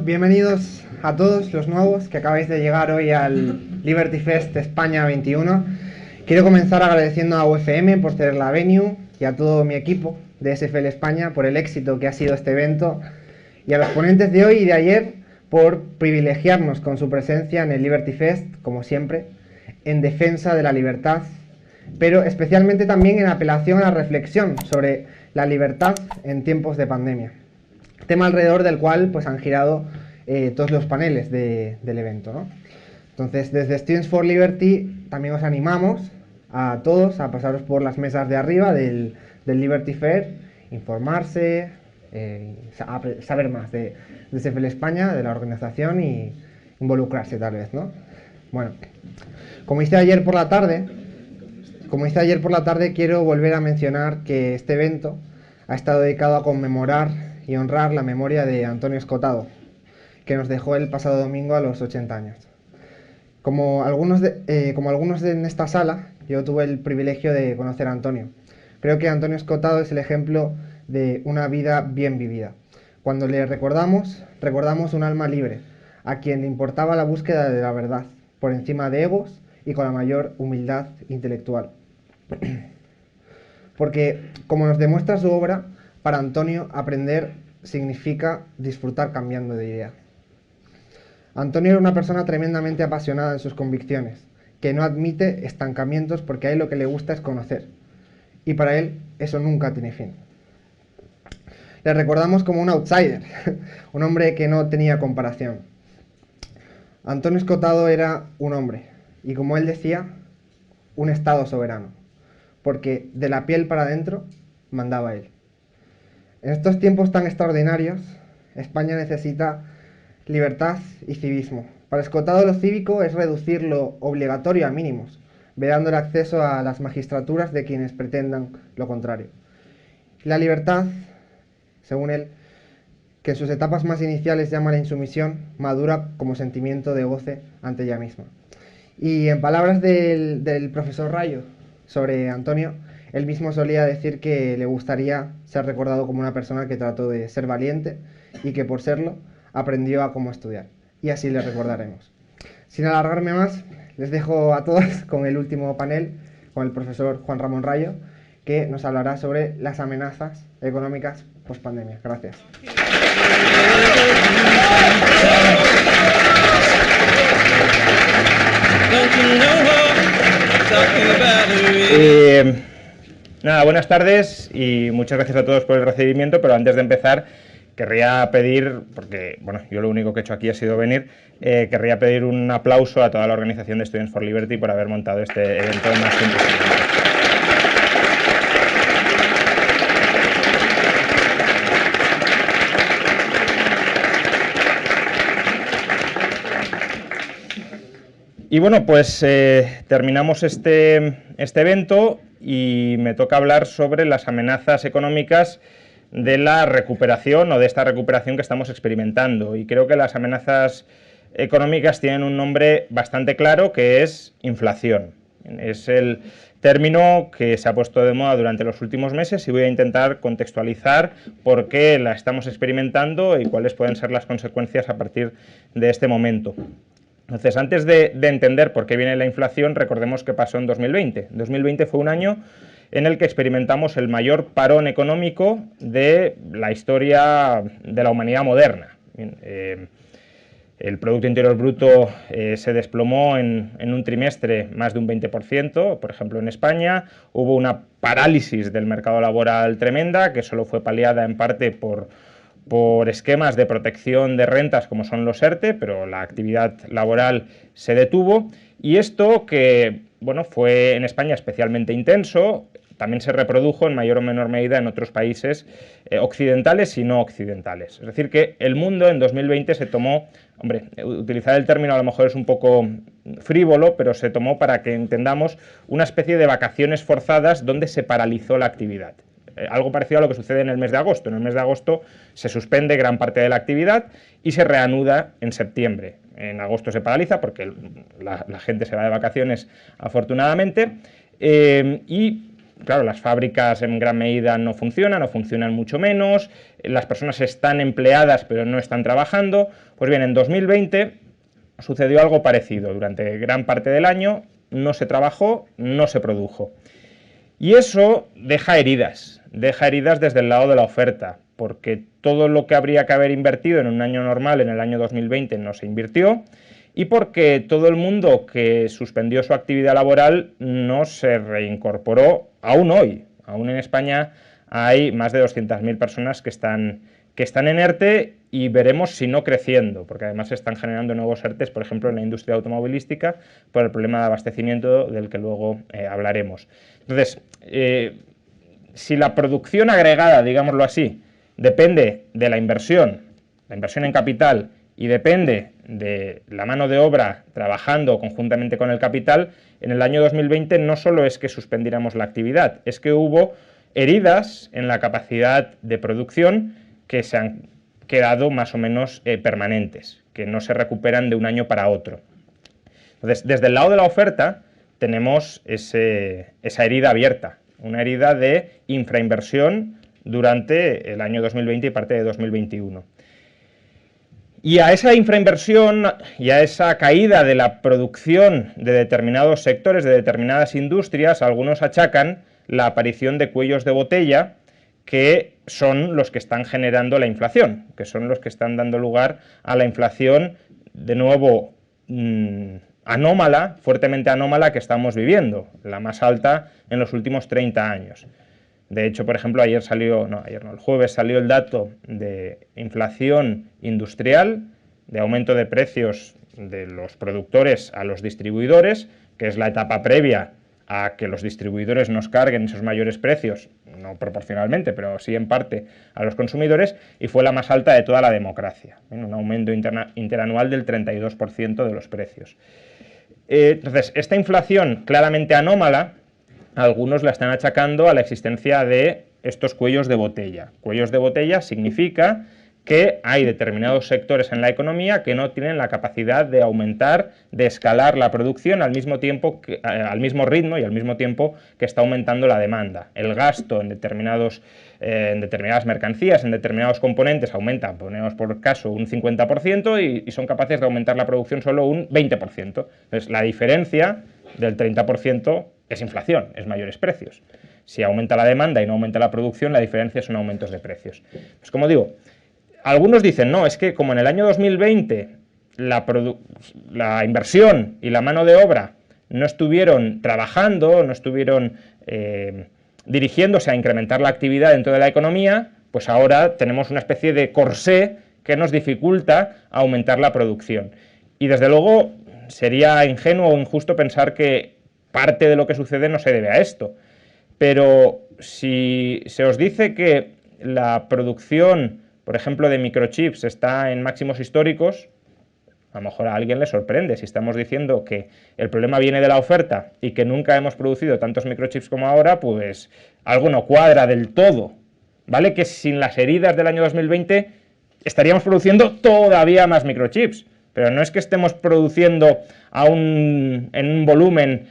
bienvenidos a todos los nuevos que acabáis de llegar hoy al Liberty Fest España 21. Quiero comenzar agradeciendo a UFM por tener la venue y a todo mi equipo de SFL España por el éxito que ha sido este evento, y a los ponentes de hoy y de ayer por privilegiarnos con su presencia en el Liberty Fest, como siempre, en defensa de la libertad, pero especialmente también en apelación a la reflexión sobre la libertad en tiempos de pandemia, tema alrededor del cual pues han girado todos los paneles del evento, ¿no? Entonces, desde Students for Liberty también os animamos a todos a pasaros por las mesas de arriba del Liberty Fair, informarse, saber más de SFL España, de la organización, y involucrarse tal vez, ¿no? Bueno, como hice ayer por la tarde, quiero volver a mencionar que este evento ha estado dedicado a conmemorar y honrar la memoria de Antonio Escotado, que nos dejó el pasado domingo a los 80 años. Como algunos en esta sala, yo tuve el privilegio de conocer a Antonio. Creo que Antonio Escotado es el ejemplo de una vida bien vivida. Cuando le recordamos un alma libre, a quien le importaba la búsqueda de la verdad, por encima de egos y con la mayor humildad intelectual. Porque, como nos demuestra su obra, para Antonio aprender significa disfrutar cambiando de idea. Antonio era una persona tremendamente apasionada en sus convicciones, que no admite estancamientos porque a él lo que le gusta es conocer. Y para él eso nunca tiene fin. Le recordamos como un outsider, un hombre que no tenía comparación. Antonio Escotado era un hombre, y como él decía, un estado soberano, porque de la piel para adentro mandaba él. En estos tiempos tan extraordinarios, España necesita libertad y civismo. Para Escotado lo cívico es reducir lo obligatorio a mínimos, vedando el acceso a las magistraturas de quienes pretendan lo contrario. La libertad, según él, que en sus etapas más iniciales llama la insumisión, madura como sentimiento de goce ante ella misma. Y en palabras del profesor Rayo sobre Antonio, él mismo solía decir que le gustaría ser recordado como una persona que trató de ser valiente y que por serlo aprendió a cómo estudiar. Y así le recordaremos. Sin alargarme más, les dejo a todos con el último panel, con el profesor Juan Ramón Rayo, que nos hablará sobre las amenazas económicas post-pandemia. Gracias. Nada, buenas tardes y muchas gracias a todos por el recibimiento, pero antes de empezar querría pedir, porque bueno, yo lo único que he hecho aquí ha sido venir, querría pedir un aplauso a toda la organización de Students for Liberty por haber montado este evento más impresionante. Y bueno, pues terminamos este evento y me toca hablar sobre las amenazas económicas de la recuperación o de esta recuperación que estamos experimentando. Y creo que las amenazas económicas tienen un nombre bastante claro, que es inflación. Es el término que se ha puesto de moda durante los últimos meses y voy a intentar contextualizar por qué la estamos experimentando y cuáles pueden ser las consecuencias a partir de este momento. Entonces, antes de entender por qué viene la inflación, recordemos qué pasó en 2020. 2020 fue un año en el que experimentamos el mayor parón económico de la historia de la humanidad moderna. El Producto Interior Bruto se desplomó en un trimestre más de un 20%, por ejemplo en España. Hubo una parálisis del mercado laboral tremenda, que solo fue paliada en parte por esquemas de protección de rentas como son los ERTE, pero la actividad laboral se detuvo, y esto, que bueno, fue en España especialmente intenso, también se reprodujo en mayor o menor medida en otros países occidentales y no occidentales. Es decir, que el mundo en 2020 se tomó, hombre, utilizar el término a lo mejor es un poco frívolo, pero se tomó para que entendamos una especie de vacaciones forzadas donde se paralizó la actividad. Algo parecido a lo que sucede en el mes de agosto. En el mes de agosto se suspende gran parte de la actividad y se reanuda en septiembre. En agosto se paraliza porque la gente se va de vacaciones, afortunadamente, y claro, las fábricas en gran medida no funcionan o funcionan mucho menos, las personas están empleadas pero no están trabajando. Pues bien, en 2020 sucedió algo parecido. Durante gran parte del año no se trabajó, no se produjo. Y eso deja heridas desde el lado de la oferta, porque todo lo que habría que haber invertido en un año normal, en el año 2020, no se invirtió, y porque todo el mundo que suspendió su actividad laboral no se reincorporó aún hoy. Aún en España hay más de 200.000 personas que están en ERTE y veremos si no creciendo, porque además se están generando nuevos ERTEs, por ejemplo, en la industria automovilística, por el problema de abastecimiento del que luego hablaremos. Entonces, si la producción agregada, digámoslo así, depende de la inversión en capital, y depende de la mano de obra trabajando conjuntamente con el capital, en el año 2020 no solo es que suspendiéramos la actividad, es que hubo heridas en la capacidad de producción que se han quedado más o menos permanentes, que no se recuperan de un año para otro. Entonces, desde el lado de la oferta tenemos esa herida abierta, una herida de infrainversión durante el año 2020 y parte de 2021. Y a esa infrainversión y a esa caída de la producción de determinados sectores, de determinadas industrias, algunos achacan la aparición de cuellos de botella, que son los que están generando la inflación, que son los que están dando lugar a la inflación, de nuevo, anómala, fuertemente anómala, que estamos viviendo, la más alta en los últimos 30 años. De hecho, por ejemplo, el jueves salió el dato de inflación industrial, de aumento de precios de los productores a los distribuidores, que es la etapa previa a que los distribuidores nos carguen esos mayores precios, no proporcionalmente, pero sí en parte a los consumidores, y fue la más alta de toda la democracia, un aumento interanual del 32% de los precios. Entonces, esta inflación claramente anómala, algunos la están achacando a la existencia de estos cuellos de botella. Cuellos de botella significa que hay determinados sectores en la economía que no tienen la capacidad de aumentar, de escalar la producción al mismo ritmo y al mismo tiempo que está aumentando la demanda. El gasto en determinadas mercancías, en determinados componentes aumenta, ponemos por caso, un 50% y son capaces de aumentar la producción solo un 20%. Entonces, la diferencia del 30% es inflación, es mayores precios. Si aumenta la demanda y no aumenta la producción, la diferencia son aumentos de precios. Pues como digo, algunos dicen, no, es que como en el año 2020 la inversión y la mano de obra no estuvieron trabajando, no estuvieron dirigiéndose a incrementar la actividad dentro de la economía, pues ahora tenemos una especie de corsé que nos dificulta aumentar la producción. Y desde luego sería ingenuo o injusto pensar que parte de lo que sucede no se debe a esto. Pero si se os dice que la producción, por ejemplo, de microchips está en máximos históricos, a lo mejor a alguien le sorprende. Si estamos diciendo que el problema viene de la oferta y que nunca hemos producido tantos microchips como ahora, pues algo no cuadra del todo. ¿Vale? Que sin las heridas del año 2020 estaríamos produciendo todavía más microchips. Pero no es que estemos produciendo en un volumen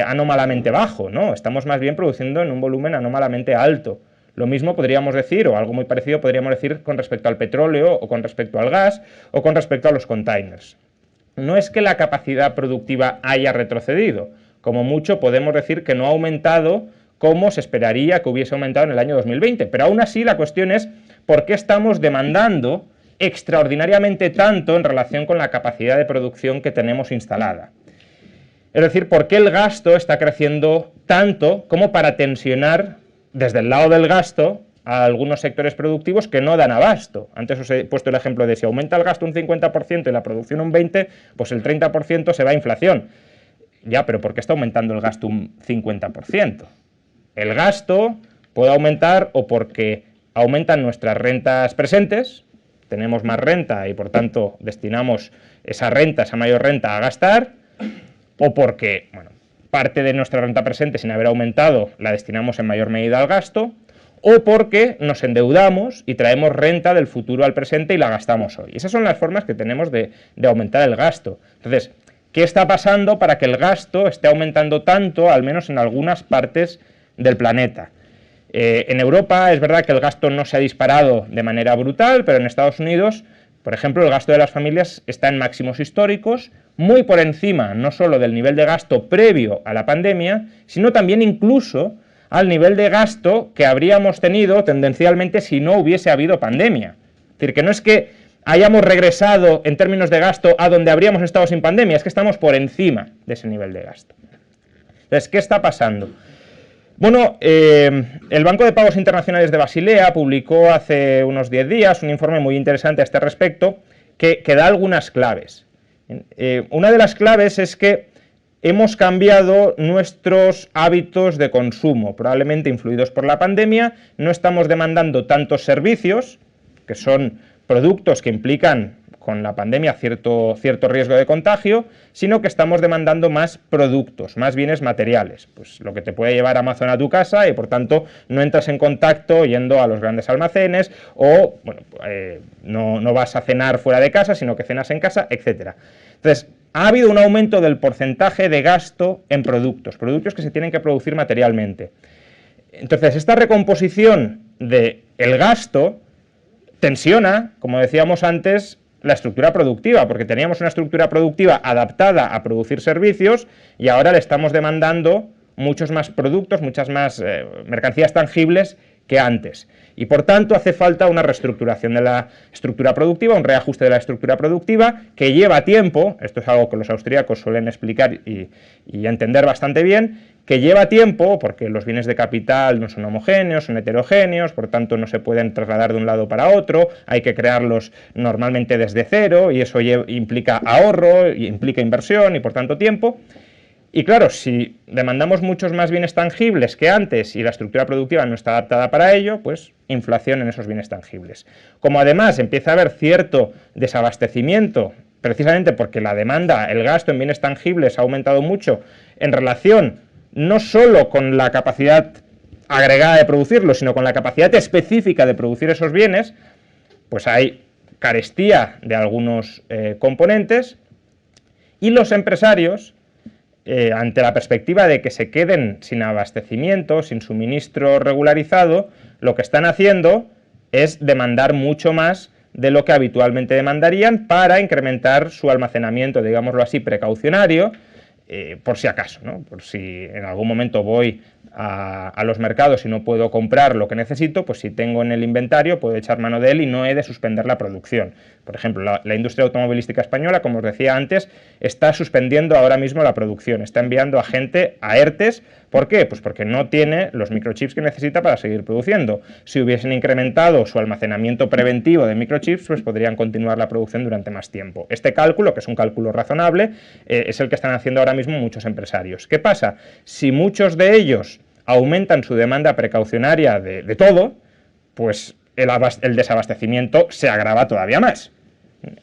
anómalamente bajo, ¿no? Estamos más bien produciendo en un volumen anómalamente alto. Lo mismo podríamos decir, o algo muy parecido podríamos decir con respecto al petróleo, o con respecto al gas, o con respecto a los containers. No es que la capacidad productiva haya retrocedido, como mucho podemos decir que no ha aumentado como se esperaría que hubiese aumentado en el año 2020, pero aún así la cuestión es por qué estamos demandando extraordinariamente tanto en relación con la capacidad de producción que tenemos instalada. Es decir, por qué el gasto está creciendo tanto como para tensionar desde el lado del gasto a algunos sectores productivos que no dan abasto. Antes os he puesto el ejemplo de si aumenta el gasto un 50% y la producción un 20%, pues el 30% se va a inflación. Ya, pero ¿por qué está aumentando el gasto un 50%? El gasto puede aumentar o porque aumentan nuestras rentas presentes, tenemos más renta y por tanto destinamos esa mayor renta a gastar, o porque, parte de nuestra renta presente sin haber aumentado la destinamos en mayor medida al gasto, o porque nos endeudamos y traemos renta del futuro al presente y la gastamos hoy. Esas son las formas que tenemos de aumentar el gasto. Entonces, ¿qué está pasando para que el gasto esté aumentando tanto, al menos en algunas partes del planeta. En Europa es verdad que el gasto no se ha disparado de manera brutal, pero en Estados Unidos, por ejemplo, el gasto de las familias está en máximos históricos, muy por encima no solo del nivel de gasto previo a la pandemia, sino también incluso al nivel de gasto que habríamos tenido tendencialmente si no hubiese habido pandemia. Es decir, que no es que hayamos regresado en términos de gasto a donde habríamos estado sin pandemia, es que estamos por encima de ese nivel de gasto. Entonces, ¿qué está pasando? Bueno, el Banco de Pagos Internacionales de Basilea publicó hace unos 10 días un informe muy interesante a este respecto que da algunas claves. Una de las claves es que hemos cambiado nuestros hábitos de consumo, probablemente influidos por la pandemia, no estamos demandando tantos servicios, que son productos que implican con la pandemia cierto riesgo de contagio, sino que estamos demandando más productos, más bienes materiales, pues lo que te puede llevar Amazon a tu casa y por tanto no entras en contacto yendo a los grandes almacenes o bueno, no vas a cenar fuera de casa, sino que cenas en casa, etc. Entonces, ha habido un aumento del porcentaje de gasto en productos que se tienen que producir materialmente. Entonces, esta recomposición del gasto tensiona, como decíamos antes, la estructura productiva, porque teníamos una estructura productiva adaptada a producir servicios y ahora le estamos demandando muchos más productos, muchas más mercancías tangibles que antes. Y por tanto hace falta una reestructuración de la estructura productiva, un reajuste de la estructura productiva que lleva tiempo, esto es algo que los austríacos suelen explicar y entender bastante bien, que lleva tiempo porque los bienes de capital no son homogéneos, son heterogéneos, por tanto no se pueden trasladar de un lado para otro, hay que crearlos normalmente desde cero y eso implica ahorro, implica inversión y por tanto tiempo. Y claro, si demandamos muchos más bienes tangibles que antes y la estructura productiva no está adaptada para ello, pues inflación en esos bienes tangibles. Como además empieza a haber cierto desabastecimiento, precisamente porque la demanda, el gasto en bienes tangibles ha aumentado mucho en relación no solo con la capacidad agregada de producirlos, sino con la capacidad específica de producir esos bienes, pues hay carestía de algunos componentes y los empresarios, ante la perspectiva de que se queden sin abastecimiento, sin suministro regularizado, lo que están haciendo es demandar mucho más de lo que habitualmente demandarían para incrementar su almacenamiento, digámoslo así, precaucionario, por si acaso, ¿no? Por si en algún momento voy a los mercados y no puedo comprar lo que necesito, pues si tengo en el inventario puedo echar mano de él y no he de suspender la producción. Por ejemplo, la industria automovilística española, como os decía antes, está suspendiendo ahora mismo la producción, está enviando a gente a ERTES. ¿Por qué? Pues porque no tiene los microchips que necesita para seguir produciendo. Si hubiesen incrementado su almacenamiento preventivo de microchips, pues podrían continuar la producción durante más tiempo. Este cálculo, que es un cálculo razonable, es el que están haciendo ahora mismo muchos empresarios. ¿Qué pasa? Si muchos de ellos aumentan su demanda precaucionaria de todo, pues el desabastecimiento se agrava todavía más.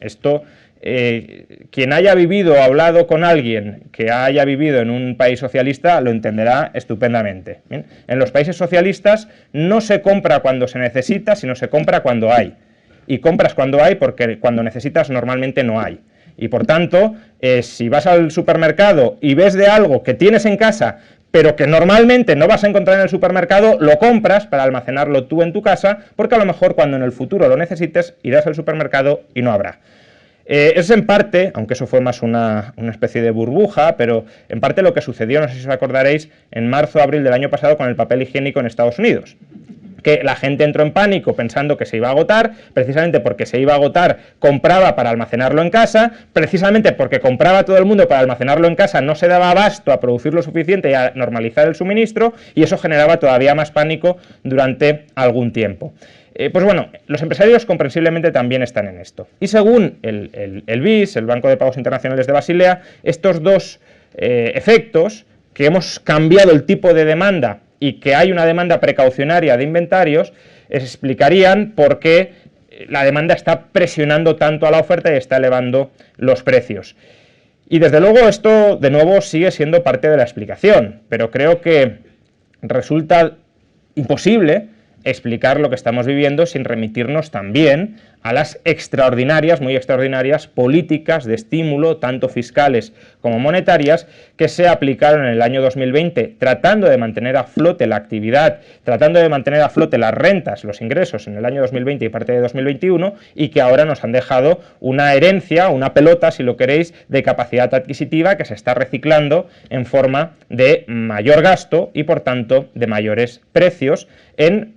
Esto, quien haya vivido o hablado con alguien que haya vivido en un país socialista lo entenderá estupendamente. ¿Bien? En los países socialistas no se compra cuando se necesita, sino se compra cuando hay. Y compras cuando hay porque cuando necesitas normalmente no hay. Y por tanto, si vas al supermercado y ves de algo que tienes en casa, pero que normalmente no vas a encontrar en el supermercado, lo compras para almacenarlo tú en tu casa, porque a lo mejor cuando en el futuro lo necesites, irás al supermercado y no habrá. Es en parte, aunque eso fue más una especie de burbuja, pero en parte lo que sucedió, no sé si os acordaréis, en marzo o abril del año pasado con el papel higiénico en Estados Unidos. Que la gente entró en pánico pensando que se iba a agotar, precisamente porque se iba a agotar, compraba para almacenarlo en casa, precisamente porque compraba todo el mundo para almacenarlo en casa, no se daba abasto a producir lo suficiente y a normalizar el suministro, y eso generaba todavía más pánico durante algún tiempo. Pues bueno, los empresarios comprensiblemente también están en esto. Y según el BIS, el Banco de Pagos Internacionales de Basilea, estos dos efectos, que hemos cambiado el tipo de demanda y que hay una demanda precaucionaria de inventarios, explicarían por qué la demanda está presionando tanto a la oferta y está elevando los precios. Y desde luego esto, de nuevo, sigue siendo parte de la explicación, pero creo que resulta imposible explicar lo que estamos viviendo sin remitirnos también a las extraordinarias, muy extraordinarias, políticas de estímulo, tanto fiscales como monetarias, que se aplicaron en el año 2020, tratando de mantener a flote la actividad, tratando de mantener a flote las rentas, los ingresos en el año 2020 y parte de 2021, y que ahora nos han dejado una herencia, una pelota, si lo queréis, de capacidad adquisitiva que se está reciclando en forma de mayor gasto y, por tanto, de mayores precios en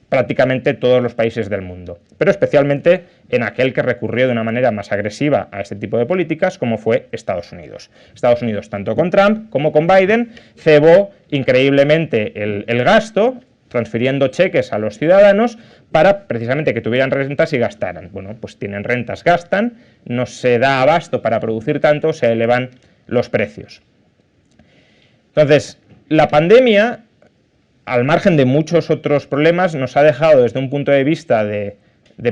prácticamente todos los países del mundo, pero especialmente en aquel que recurrió de una manera más agresiva a este tipo de políticas, como fue Estados Unidos. Estados Unidos, tanto con Trump como con Biden, cebó increíblemente el gasto, transfiriendo cheques a los ciudadanos para precisamente que tuvieran rentas y gastaran. Bueno, pues tienen rentas, gastan, no se da abasto para producir tanto, se elevan los precios. Entonces, la pandemia, al margen de muchos otros problemas, nos ha dejado desde un punto de vista de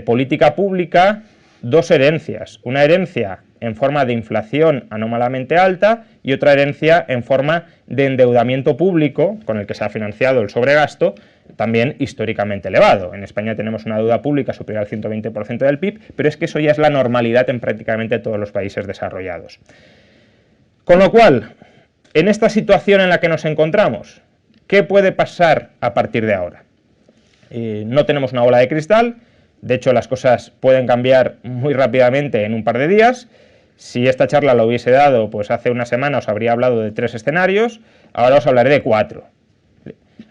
política pública dos herencias. Una herencia en forma de inflación anómalamente alta y otra herencia en forma de endeudamiento público, con el que se ha financiado el sobregasto, también históricamente elevado. En España tenemos una deuda pública superior al 120% del PIB, pero es que eso ya es la normalidad en prácticamente todos los países desarrollados. Con lo cual, en esta situación en la que nos encontramos, ¿qué puede pasar a partir de ahora? No tenemos una bola de cristal, de hecho las cosas pueden cambiar muy rápidamente en un par de días. Si esta charla la hubiese dado pues hace una semana os habría hablado de 3 escenarios, ahora os hablaré de 4.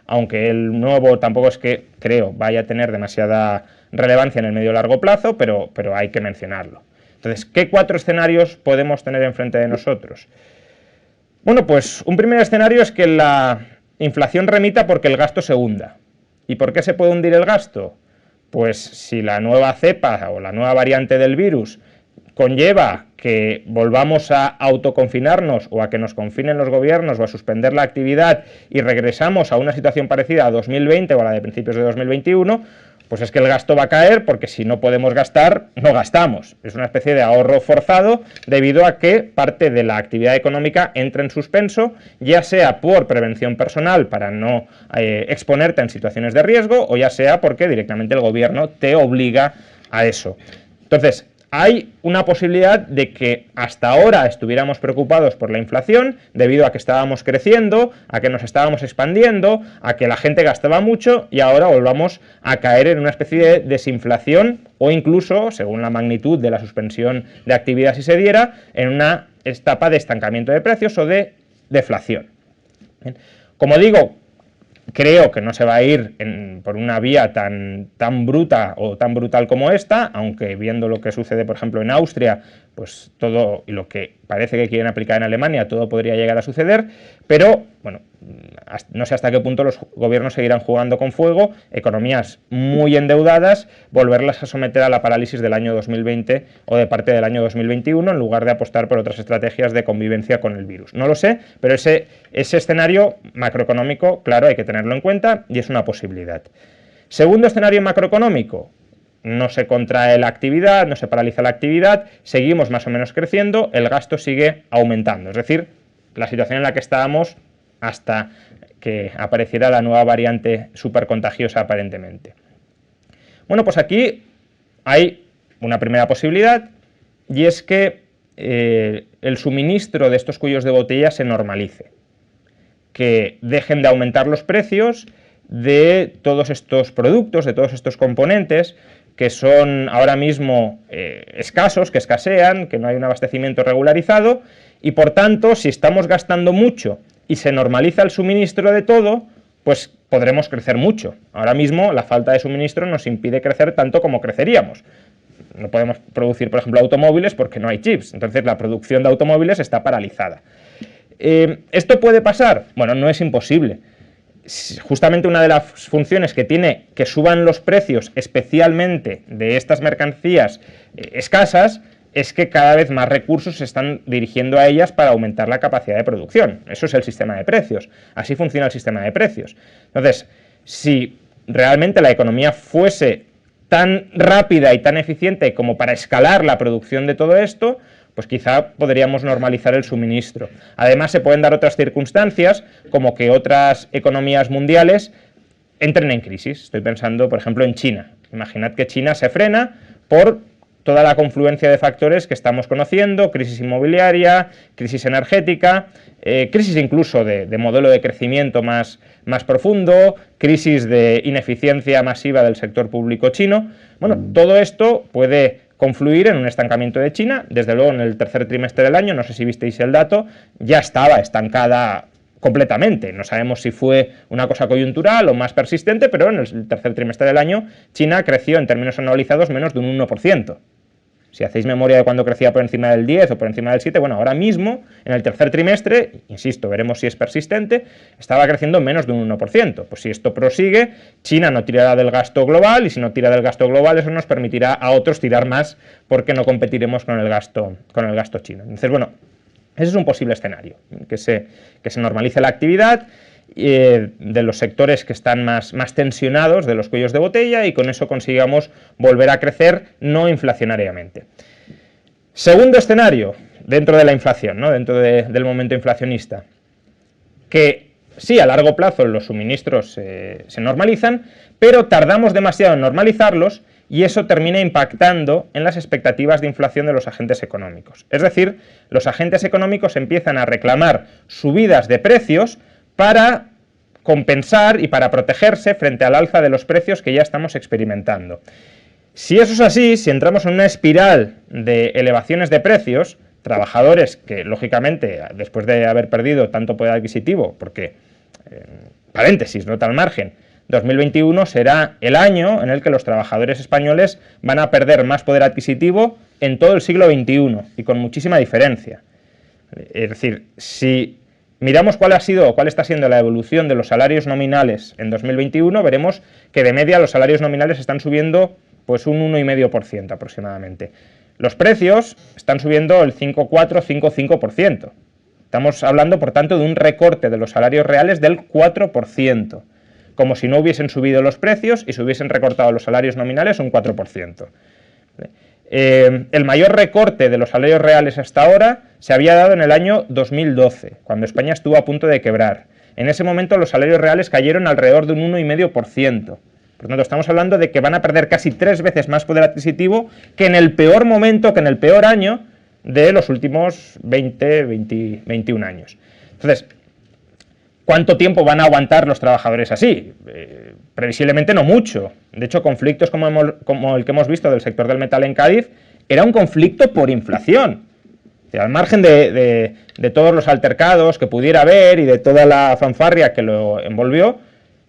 Aunque el nuevo tampoco es que, creo, vaya a tener demasiada relevancia en el medio y largo plazo, pero hay que mencionarlo. Entonces, ¿qué 4 escenarios podemos tener enfrente de nosotros? Bueno, pues un primer escenario es que la inflación remita porque el gasto se hunda. ¿Y por qué se puede hundir el gasto? Pues si la nueva cepa o la nueva variante del virus conlleva que volvamos a autoconfinarnos o a que nos confinen los gobiernos o a suspender la actividad y regresamos a una situación parecida a 2020 o a la de principios de 2021, pues es que el gasto va a caer porque si no podemos gastar, no gastamos. Es una especie de ahorro forzado debido a que parte de la actividad económica entra en suspenso, ya sea por prevención personal para no exponerte en situaciones de riesgo o ya sea porque directamente el gobierno te obliga a eso. Entonces, hay una posibilidad de que hasta ahora estuviéramos preocupados por la inflación debido a que estábamos creciendo, a que nos estábamos expandiendo, a que la gente gastaba mucho y ahora volvamos a caer en una especie de desinflación o incluso, según la magnitud de la suspensión de actividad si se diera, en una etapa de estancamiento de precios o de deflación. Bien. Como digo, creo que no se va a ir por una vía tan bruta o tan brutal como esta, aunque viendo lo que sucede, por ejemplo, en Austria, pues todo, y lo que parece que quieren aplicar en Alemania, todo podría llegar a suceder, pero, bueno, no sé hasta qué punto los gobiernos seguirán jugando con fuego, economías muy endeudadas, volverlas a someter a la parálisis del año 2020 o de parte del año 2021, en lugar de apostar por otras estrategias de convivencia con el virus. No lo sé, pero ese escenario macroeconómico, claro, hay que tenerlo en cuenta y es una posibilidad. Segundo escenario macroeconómico, no se contrae la actividad, no se paraliza la actividad, seguimos más o menos creciendo, el gasto sigue aumentando, es decir, la situación en la que estábamos hasta que apareciera la nueva variante supercontagiosa aparentemente. Bueno, pues aquí hay una primera posibilidad y es que el suministro de estos cuellos de botella se normalice, que dejen de aumentar los precios de todos estos productos, de todos estos componentes que son ahora mismo escasos, que escasean, que no hay un abastecimiento regularizado y por tanto si estamos gastando mucho y se normaliza el suministro de todo, pues podremos crecer mucho. Ahora mismo la falta de suministro nos impide crecer tanto como creceríamos. No podemos producir, por ejemplo, automóviles porque no hay chips, entonces la producción de automóviles está paralizada. ¿Esto puede pasar? Bueno, no es imposible. Justamente una de las funciones que tiene que suban los precios, especialmente de estas mercancías escasas, es que cada vez más recursos se están dirigiendo a ellas para aumentar la capacidad de producción. Eso es el sistema de precios. Así funciona el sistema de precios. Entonces, si realmente la economía fuese tan rápida y tan eficiente como para escalar la producción de todo esto, pues quizá podríamos normalizar el suministro. Además, se pueden dar otras circunstancias, como que otras economías mundiales entren en crisis. Estoy pensando, por ejemplo, en China. Imaginad que China se frena por toda la confluencia de factores que estamos conociendo: crisis inmobiliaria, crisis energética, crisis incluso de modelo de crecimiento más profundo, crisis de ineficiencia masiva del sector público chino. Bueno, todo esto puede confluir en un estancamiento de China. Desde luego, en el tercer trimestre del año, no sé si visteis el dato, ya estaba estancada completamente. No sabemos si fue una cosa coyuntural o más persistente, pero en el tercer trimestre del año China creció en términos anualizados menos de un 1%. Si hacéis memoria de cuando crecía por encima del 10 o por encima del 7, bueno, ahora mismo, en el tercer trimestre, insisto, veremos si es persistente, estaba creciendo menos de un 1%. Pues si esto prosigue, China no tirará del gasto global, y si no tira del gasto global, eso nos permitirá a otros tirar más, porque no competiremos con el gasto chino. Entonces, bueno, ese es un posible escenario, que se normalice la actividad de los sectores que están más tensionados, de los cuellos de botella, y con eso consigamos volver a crecer no inflacionariamente. Segundo escenario, dentro de la inflación, ¿no? Dentro del momento inflacionista, que sí, a largo plazo los suministros se normalizan, pero tardamos demasiado en normalizarlos, y eso termina impactando en las expectativas de inflación de los agentes económicos. Es decir, los agentes económicos empiezan a reclamar subidas de precios para compensar y para protegerse frente al alza de los precios que ya estamos experimentando. Si eso es así, si entramos en una espiral de elevaciones de precios, trabajadores que, lógicamente, después de haber perdido tanto poder adquisitivo, porque, paréntesis, nota al margen, 2021 será el año en el que los trabajadores españoles van a perder más poder adquisitivo en todo el siglo XXI, y con muchísima diferencia. Es decir, si miramos cuál está siendo la evolución de los salarios nominales en 2021, veremos que de media los salarios nominales están subiendo pues un 1,5% aproximadamente. Los precios están subiendo el 5,4-5,5%. Estamos hablando, por tanto, de un recorte de los salarios reales del 4%, como si no hubiesen subido los precios y se hubiesen recortado los salarios nominales un 4%. El mayor recorte de los salarios reales hasta ahora se había dado en el año 2012, cuando España estuvo a punto de quebrar. En ese momento los salarios reales cayeron alrededor de un 1,5%. Por tanto, estamos hablando de que van a perder casi 3 veces más poder adquisitivo que en el peor momento, que en el peor año de los últimos 21 años. Entonces, ¿cuánto tiempo van a aguantar los trabajadores así? Previsiblemente no mucho. De hecho, conflictos como el que hemos visto del sector del metal en Cádiz era un conflicto por inflación. O sea, al margen de todos los altercados que pudiera haber y de toda la fanfarria que lo envolvió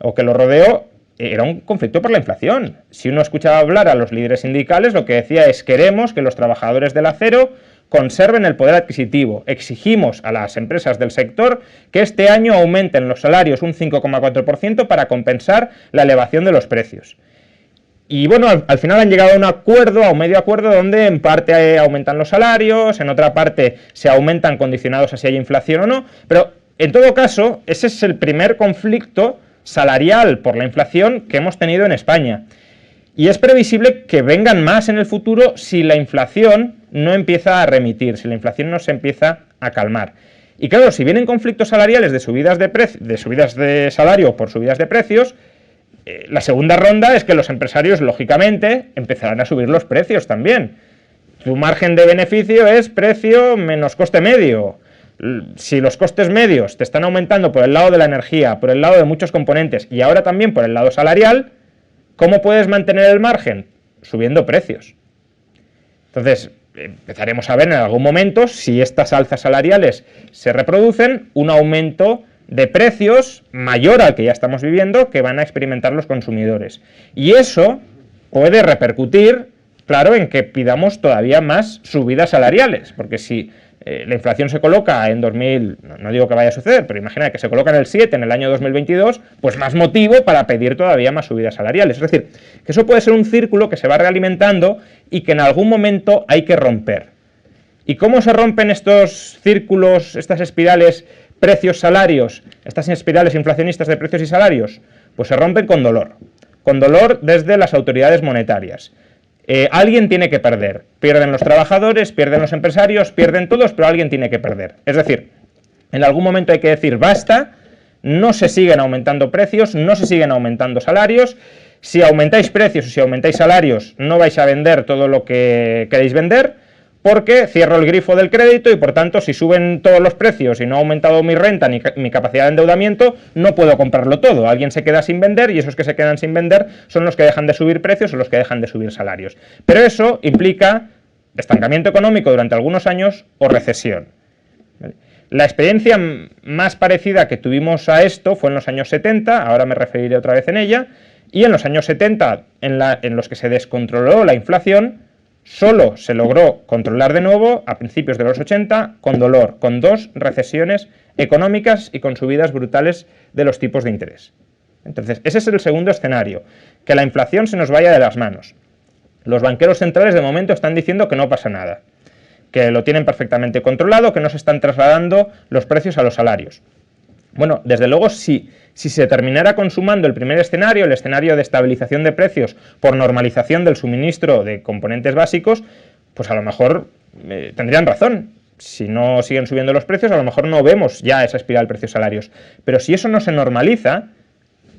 o que lo rodeó, era un conflicto por la inflación. Si uno escuchaba hablar a los líderes sindicales, lo que decía es: queremos que los trabajadores del acero conserven el poder adquisitivo. Exigimos a las empresas del sector que este año aumenten los salarios un 5,4% para compensar la elevación de los precios. Y bueno, al final han llegado a un acuerdo, a un medio acuerdo, donde en parte aumentan los salarios, en otra parte se aumentan condicionados a si hay inflación o no, pero en todo caso, ese es el primer conflicto salarial por la inflación que hemos tenido en España. Y es previsible que vengan más en el futuro si la inflación no empieza a remitir, si la inflación no se empieza a calmar. Y claro, si vienen conflictos salariales de subidas de salario por subidas de precios, la segunda ronda es que los empresarios, lógicamente, empezarán a subir los precios también. Tu margen de beneficio es precio menos coste medio. Si los costes medios te están aumentando por el lado de la energía, por el lado de muchos componentes y ahora también por el lado salarial, ¿cómo puedes mantener el margen? Subiendo precios. Entonces, empezaremos a ver en algún momento, si estas alzas salariales se reproducen, un aumento de precios mayor al que ya estamos viviendo, que van a experimentar los consumidores. Y eso puede repercutir, claro, en que pidamos todavía más subidas salariales, porque si la inflación se coloca en 2000, no digo que vaya a suceder, pero imagina que se coloca en el 7 en el año 2022, pues más motivo para pedir todavía más subidas salariales. Es decir, que eso puede ser un círculo que se va realimentando y que en algún momento hay que romper. ¿Y cómo se rompen estos círculos, estas espirales precios-salarios, estas espirales inflacionistas de precios y salarios? Pues se rompen con dolor desde las autoridades monetarias. Alguien tiene que perder. Pierden los trabajadores, pierden los empresarios, pierden todos, pero alguien tiene que perder. Es decir, en algún momento hay que decir basta, no se siguen aumentando precios, no se siguen aumentando salarios. Si aumentáis precios o si aumentáis salarios, no vais a vender todo lo que queréis vender, porque cierro el grifo del crédito y, por tanto, si suben todos los precios y no ha aumentado mi renta ni mi capacidad de endeudamiento, no puedo comprarlo todo. Alguien se queda sin vender y esos que se quedan sin vender son los que dejan de subir precios o los que dejan de subir salarios. Pero eso implica estancamiento económico durante algunos años o recesión. La experiencia más parecida que tuvimos a esto fue en los años 70, ahora me referiré otra vez en ella, y en los años 70, en los que se descontroló la inflación, solo se logró controlar de nuevo a principios de los 80 con dolor, con 2 recesiones económicas y con subidas brutales de los tipos de interés. Entonces, ese es el segundo escenario, que la inflación se nos vaya de las manos. Los banqueros centrales de momento están diciendo que no pasa nada, que lo tienen perfectamente controlado, que no se están trasladando los precios a los salarios. Bueno, desde luego, si se terminara consumando el primer escenario, el escenario de estabilización de precios por normalización del suministro de componentes básicos, pues a lo mejor tendrían razón. Si no siguen subiendo los precios, a lo mejor no vemos ya esa espiral precios-salarios. Pero si eso no se normaliza,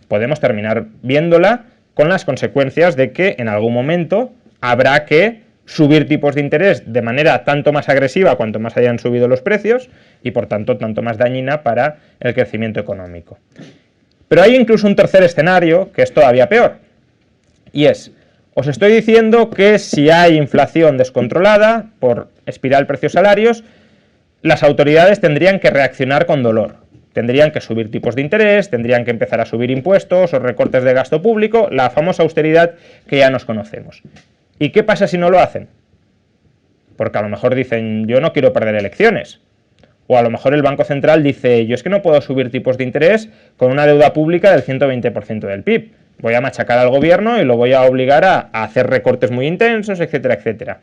podemos terminar viéndola con las consecuencias de que en algún momento habrá que subir tipos de interés de manera tanto más agresiva cuanto más hayan subido los precios y, por tanto, tanto más dañina para el crecimiento económico. Pero hay incluso un tercer escenario que es todavía peor, y es, os estoy diciendo que si hay inflación descontrolada por espiral precios-salarios, las autoridades tendrían que reaccionar con dolor. Tendrían que subir tipos de interés, tendrían que empezar a subir impuestos o recortes de gasto público, la famosa austeridad que ya nos conocemos. ¿Y qué pasa si no lo hacen? Porque a lo mejor dicen, yo no quiero perder elecciones. O a lo mejor el Banco Central dice, yo es que no puedo subir tipos de interés con una deuda pública del 120% del PIB. Voy a machacar al gobierno y lo voy a obligar a hacer recortes muy intensos, etcétera, etcétera.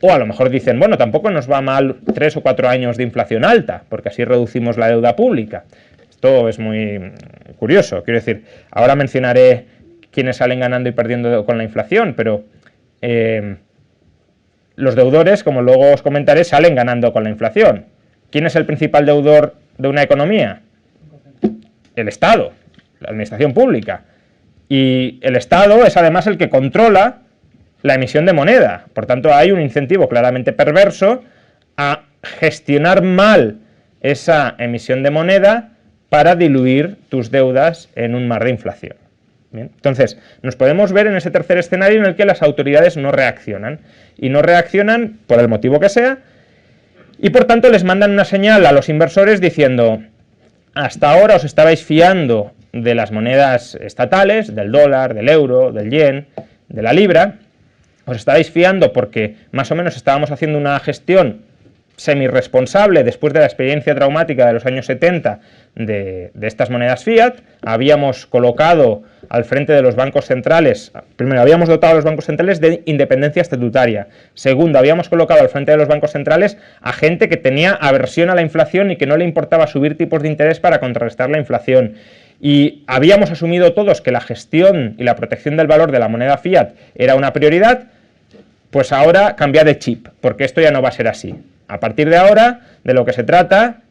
O a lo mejor dicen, bueno, tampoco nos va mal 3 o 4 años de inflación alta, porque así reducimos la deuda pública. Esto es muy curioso. Quiero decir, ahora mencionaré quiénes salen ganando y perdiendo con la inflación, pero los deudores, como luego os comentaré, salen ganando con la inflación. ¿Quién es el principal deudor de una economía? El Estado, la administración pública. Y el Estado es además el que controla la emisión de moneda. Por tanto, hay un incentivo claramente perverso a gestionar mal esa emisión de moneda para diluir tus deudas en un mar de inflación. Bien. Entonces, nos podemos ver en ese tercer escenario en el que las autoridades no reaccionan. Y no reaccionan por el motivo que sea, y por tanto les mandan una señal a los inversores diciendo, hasta ahora os estabais fiando de las monedas estatales, del dólar, del euro, del yen, de la libra, os estabais fiando porque más o menos estábamos haciendo una gestión semi-responsable después de la experiencia traumática de los años 70 de estas monedas fiat. Habíamos colocado al frente de los bancos centrales, primero habíamos dotado a los bancos centrales de independencia estatutaria, segundo habíamos colocado al frente de los bancos centrales a gente que tenía aversión a la inflación y que no le importaba subir tipos de interés para contrarrestar la inflación, y habíamos asumido todos que la gestión y la protección del valor de la moneda fiat era una prioridad. Pues ahora cambia de chip, porque esto ya no va a ser así. A partir de ahora, de lo que se trata,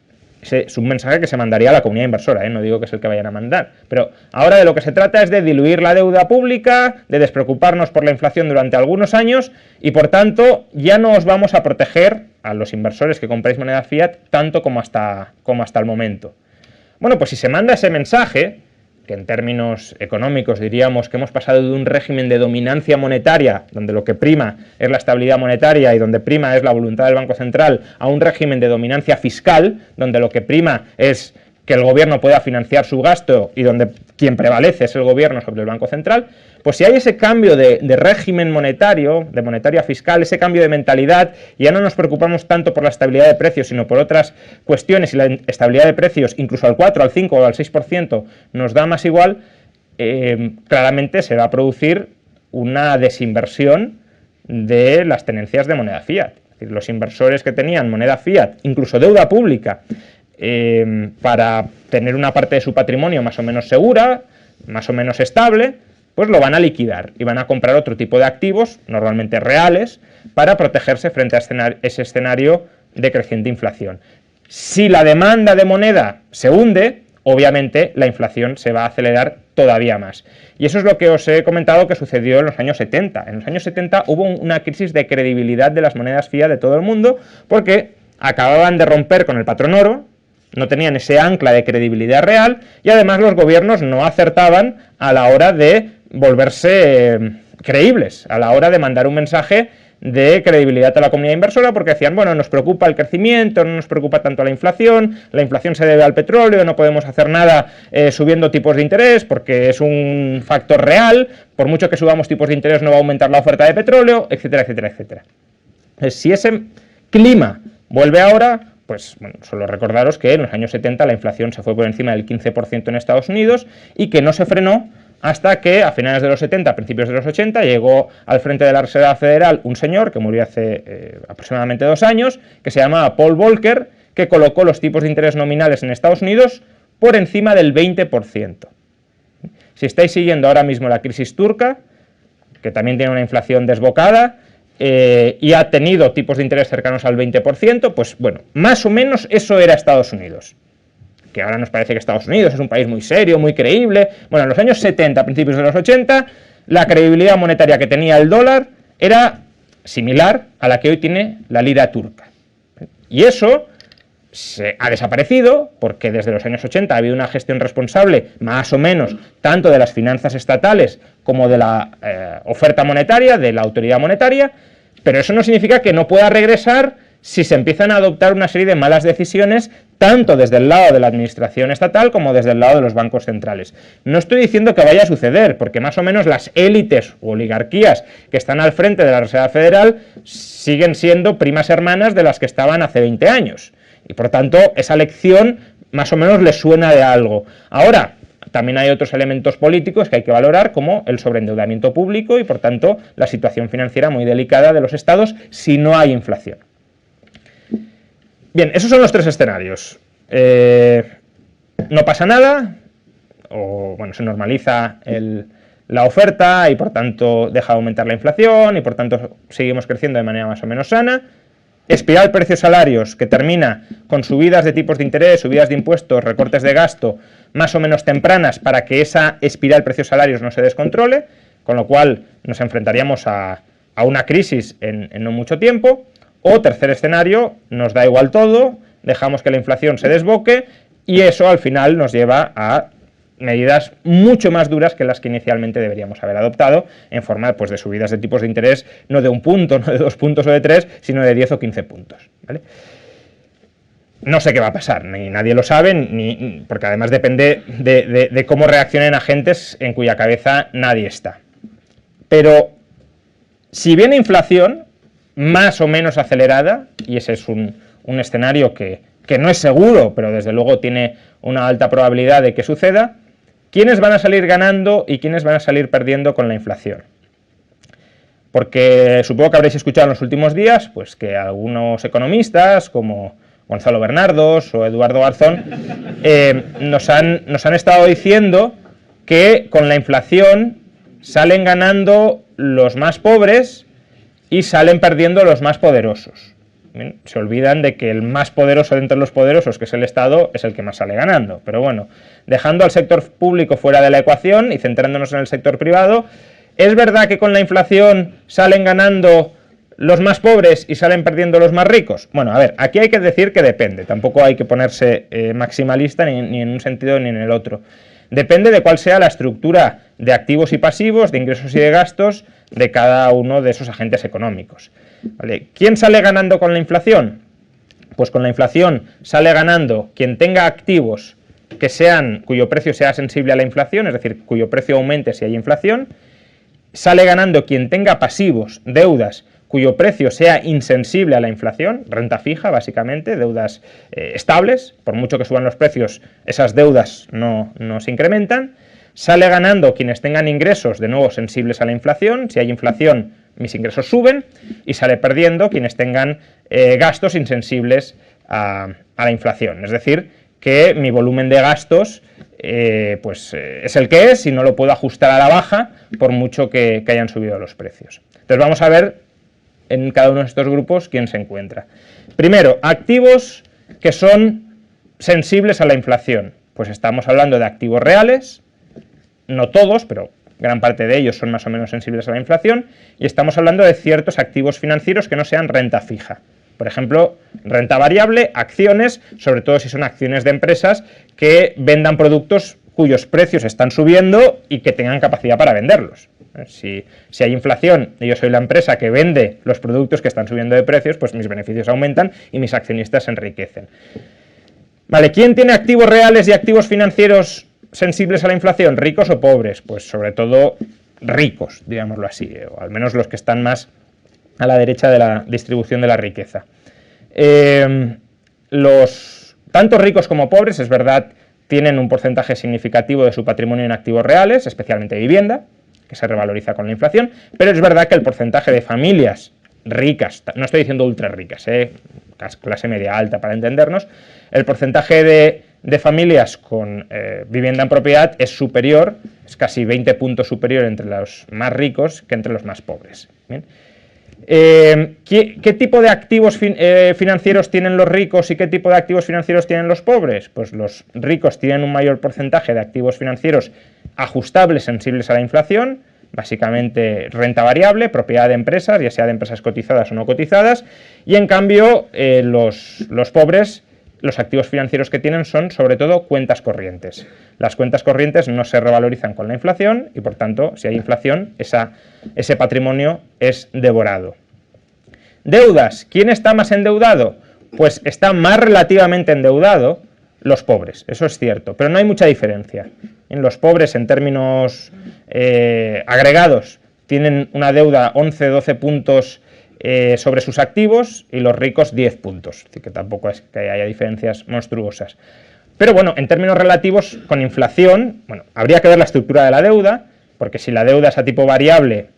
es un mensaje que se mandaría a la comunidad inversora, no digo que es el que vayan a mandar, pero ahora de lo que se trata es de diluir la deuda pública, de despreocuparnos por la inflación durante algunos años y, por tanto, ya no os vamos a proteger a los inversores que compráis moneda fiat tanto como hasta el momento. Bueno, pues si se manda ese mensaje, que en términos económicos diríamos que hemos pasado de un régimen de dominancia monetaria, donde lo que prima es la estabilidad monetaria y donde prima es la voluntad del Banco Central, a un régimen de dominancia fiscal, donde lo que prima es que el gobierno pueda financiar su gasto y donde quien prevalece es el gobierno sobre el Banco Central, pues si hay ese cambio de régimen monetario, de monetaria fiscal, ese cambio de mentalidad, y ya no nos preocupamos tanto por la estabilidad de precios, sino por otras cuestiones, y la estabilidad de precios, incluso al 4, al 5 o al 6%, nos da más igual, claramente se va a producir una desinversión de las tenencias de moneda fiat. Es decir, los inversores que tenían moneda fiat, incluso deuda pública, para tener una parte de su patrimonio más o menos segura, más o menos estable, pues lo van a liquidar y van a comprar otro tipo de activos, normalmente reales, para protegerse frente a ese escenario de creciente inflación. Si la demanda de moneda se hunde, obviamente la inflación se va a acelerar todavía más. Y eso es lo que os he comentado que sucedió en los años 70. En los años 70 hubo una crisis de credibilidad de las monedas fiat de todo el mundo porque acababan de romper con el patrón oro, no tenían ese ancla de credibilidad real y además los gobiernos no acertaban a la hora de volverse creíbles, a la hora de mandar un mensaje de credibilidad a la comunidad inversora, porque decían, bueno, nos preocupa el crecimiento, no nos preocupa tanto la inflación se debe al petróleo, no podemos hacer nada subiendo tipos de interés porque es un factor real, por mucho que subamos tipos de interés no va a aumentar la oferta de petróleo, etcétera, etcétera, etcétera. Si ese clima vuelve ahora, pues bueno, solo recordaros que en los años 70 la inflación se fue por encima del 15% en Estados Unidos y que no se frenó hasta que a finales de los 70, a principios de los 80, llegó al frente de la Reserva Federal un señor que murió hace aproximadamente 2 años, que se llamaba Paul Volcker, que colocó los tipos de interés nominales en Estados Unidos por encima del 20%. Si estáis siguiendo ahora mismo la crisis turca, que también tiene una inflación desbocada, y ha tenido tipos de interés cercanos al 20%, pues bueno, más o menos eso era Estados Unidos. Que ahora nos parece que Estados Unidos es un país muy serio, muy creíble. Bueno, en los años 70, a principios de los 80, la credibilidad monetaria que tenía el dólar era similar a la que hoy tiene la lira turca. Y eso se ha desaparecido porque desde los años 80 ha habido una gestión responsable, más o menos, tanto de las finanzas estatales como de la oferta monetaria, de la autoridad monetaria, pero eso no significa que no pueda regresar si se empiezan a adoptar una serie de malas decisiones tanto desde el lado de la administración estatal como desde el lado de los bancos centrales. No estoy diciendo que vaya a suceder, porque más o menos las élites o oligarquías que están al frente de la Reserva Federal siguen siendo primas hermanas de las que estaban hace 20 años. Y por tanto, esa lección más o menos les suena de algo. Ahora, también hay otros elementos políticos que hay que valorar, como el sobreendeudamiento público y, por tanto, la situación financiera muy delicada de los estados si no hay inflación. Bien, esos son los 3 escenarios. No pasa nada, o bueno, se normaliza la oferta y por tanto deja de aumentar la inflación y por tanto seguimos creciendo de manera más o menos sana. Espiral precios-salarios que termina con subidas de tipos de interés, subidas de impuestos, recortes de gasto más o menos tempranas para que esa espiral precios-salarios no se descontrole, con lo cual nos enfrentaríamos a una crisis en no mucho tiempo. O tercer escenario, nos da igual todo, dejamos que la inflación se desboque y eso al final nos lleva a medidas mucho más duras que las que inicialmente deberíamos haber adoptado en forma pues, de subidas de tipos de interés, no de 1 punto, no de 2 puntos o de 3, sino de 10 o 15 puntos. ¿Vale? No sé qué va a pasar, ni nadie lo sabe, porque además depende de cómo reaccionen agentes en cuya cabeza nadie está. Pero si viene inflación más o menos acelerada, y ese es un escenario que no es seguro, pero desde luego tiene una alta probabilidad de que suceda, ¿quiénes van a salir ganando y quiénes van a salir perdiendo con la inflación? Porque supongo que habréis escuchado en los últimos días pues, que algunos economistas, como Gonzalo Bernardos o Eduardo Garzón, nos han estado diciendo que con la inflación salen ganando los más pobres y salen perdiendo los más poderosos. Bien, se olvidan de que el más poderoso de entre los poderosos, que es el Estado, es el que más sale ganando. Pero bueno, dejando al sector público fuera de la ecuación y centrándonos en el sector privado, ¿es verdad que con la inflación salen ganando los más pobres y salen perdiendo los más ricos? Bueno, a ver, aquí hay que decir que depende, tampoco hay que ponerse maximalista ni en un sentido ni en el otro. Depende de cuál sea la estructura de activos y pasivos, de ingresos y de gastos de cada uno de esos agentes económicos. ¿Vale? ¿Quién sale ganando con la inflación? Pues con la inflación sale ganando quien tenga activos cuyo precio sea sensible a la inflación, es decir, cuyo precio aumente si hay inflación. Sale ganando quien tenga pasivos, deudas, cuyo precio sea insensible a la inflación, renta fija básicamente, deudas estables, por mucho que suban los precios, esas deudas no se incrementan. Sale ganando quienes tengan ingresos, de nuevo, sensibles a la inflación, si hay inflación mis ingresos suben, y sale perdiendo quienes tengan gastos insensibles a la inflación, es decir, que mi volumen de gastos es el que es y no lo puedo ajustar a la baja por mucho que hayan subido los precios. Entonces vamos a ver en cada uno de estos grupos quién se encuentra. Primero, activos que son sensibles a la inflación. Pues estamos hablando de activos reales, no todos, pero gran parte de ellos son más o menos sensibles a la inflación, y estamos hablando de ciertos activos financieros que no sean renta fija. Por ejemplo, renta variable, acciones, sobre todo si son acciones de empresas que vendan productos cuyos precios están subiendo y que tengan capacidad para venderlos. Si hay inflación y yo soy la empresa que vende los productos que están subiendo de precios, pues mis beneficios aumentan y mis accionistas se enriquecen. Vale, ¿quién tiene activos reales y activos financieros sensibles a la inflación? ¿Ricos o pobres? Pues sobre todo ricos, digámoslo así, o al menos los que están más a la derecha de la distribución de la riqueza. Tanto ricos como pobres, es verdad, tienen un porcentaje significativo de su patrimonio en activos reales, especialmente vivienda, que se revaloriza con la inflación, pero es verdad que el porcentaje de familias ricas, no estoy diciendo ultra ricas, clase media alta para entendernos, el porcentaje de familias con vivienda en propiedad es superior, es casi 20 puntos superior entre los más ricos que entre los más pobres. ¿Bien? ¿Qué tipo de activos financieros tienen los ricos y qué tipo de activos financieros tienen los pobres? Pues los ricos tienen un mayor porcentaje de activos financieros ajustables, sensibles a la inflación, básicamente renta variable, propiedad de empresas, ya sea de empresas cotizadas o no cotizadas, y en cambio los pobres, los activos financieros que tienen son sobre todo cuentas corrientes. Las cuentas corrientes no se revalorizan con la inflación y por tanto, si hay inflación, ese patrimonio es devorado. Deudas. ¿Quién está más endeudado? Pues está más relativamente endeudado los pobres, eso es cierto, pero no hay mucha diferencia. En los pobres, en términos agregados, tienen una deuda 11-12 puntos sobre sus activos y los ricos 10 puntos, así que tampoco es que haya diferencias monstruosas. Pero bueno, en términos relativos, con inflación, bueno, habría que ver la estructura de la deuda, porque si la deuda es a tipo variable,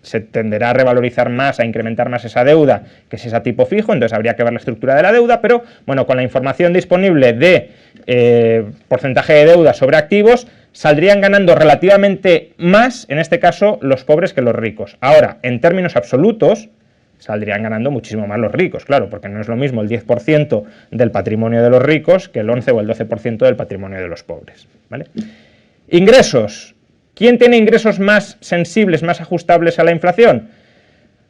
se tenderá a revalorizar más, a incrementar más esa deuda que si es a tipo fijo, entonces habría que ver la estructura de la deuda, pero bueno, con la información disponible de porcentaje de deuda sobre activos, saldrían ganando relativamente más, en este caso, los pobres que los ricos. Ahora, en términos absolutos, saldrían ganando muchísimo más los ricos, claro, porque no es lo mismo el 10% del patrimonio de los ricos que el 11 o el 12% del patrimonio de los pobres, ¿vale? Ingresos. ¿Quién tiene ingresos más sensibles, más ajustables a la inflación?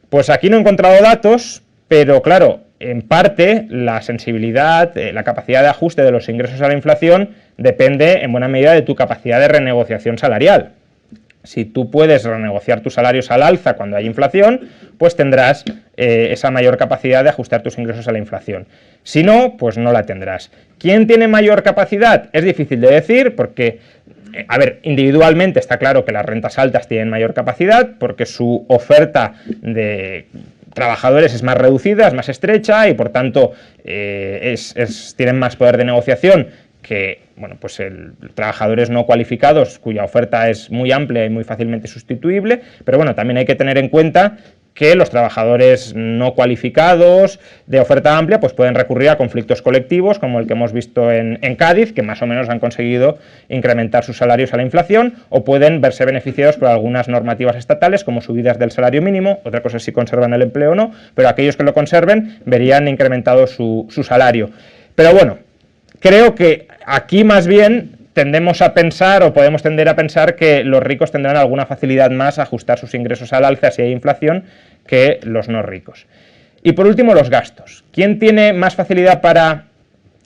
Pues aquí no he encontrado datos, pero claro, en parte la sensibilidad, la capacidad de ajuste de los ingresos a la inflación depende en buena medida de tu capacidad de renegociación salarial. Si tú puedes renegociar tus salarios al alza cuando hay inflación, pues tendrás esa mayor capacidad de ajustar tus ingresos a la inflación. Si no, pues no la tendrás. ¿Quién tiene mayor capacidad? Es difícil de decir porque, a ver, individualmente está claro que las rentas altas tienen mayor capacidad porque su oferta de trabajadores es más reducida, es más estrecha y por tanto tienen más poder de negociación que bueno, pues trabajadores no cualificados cuya oferta es muy amplia y muy fácilmente sustituible, pero bueno, también hay que tener en cuenta que los trabajadores no cualificados de oferta amplia pues pueden recurrir a conflictos colectivos como el que hemos visto en Cádiz, que más o menos han conseguido incrementar sus salarios a la inflación, o pueden verse beneficiados por algunas normativas estatales como subidas del salario mínimo, otra cosa es si conservan el empleo o no, pero aquellos que lo conserven verían incrementado su salario. Pero bueno, creo que aquí más bien tendemos a pensar o podemos tender a pensar que los ricos tendrán alguna facilidad más a ajustar sus ingresos al alza si hay inflación que los no ricos. Y por último, los gastos. ¿Quién tiene más facilidad para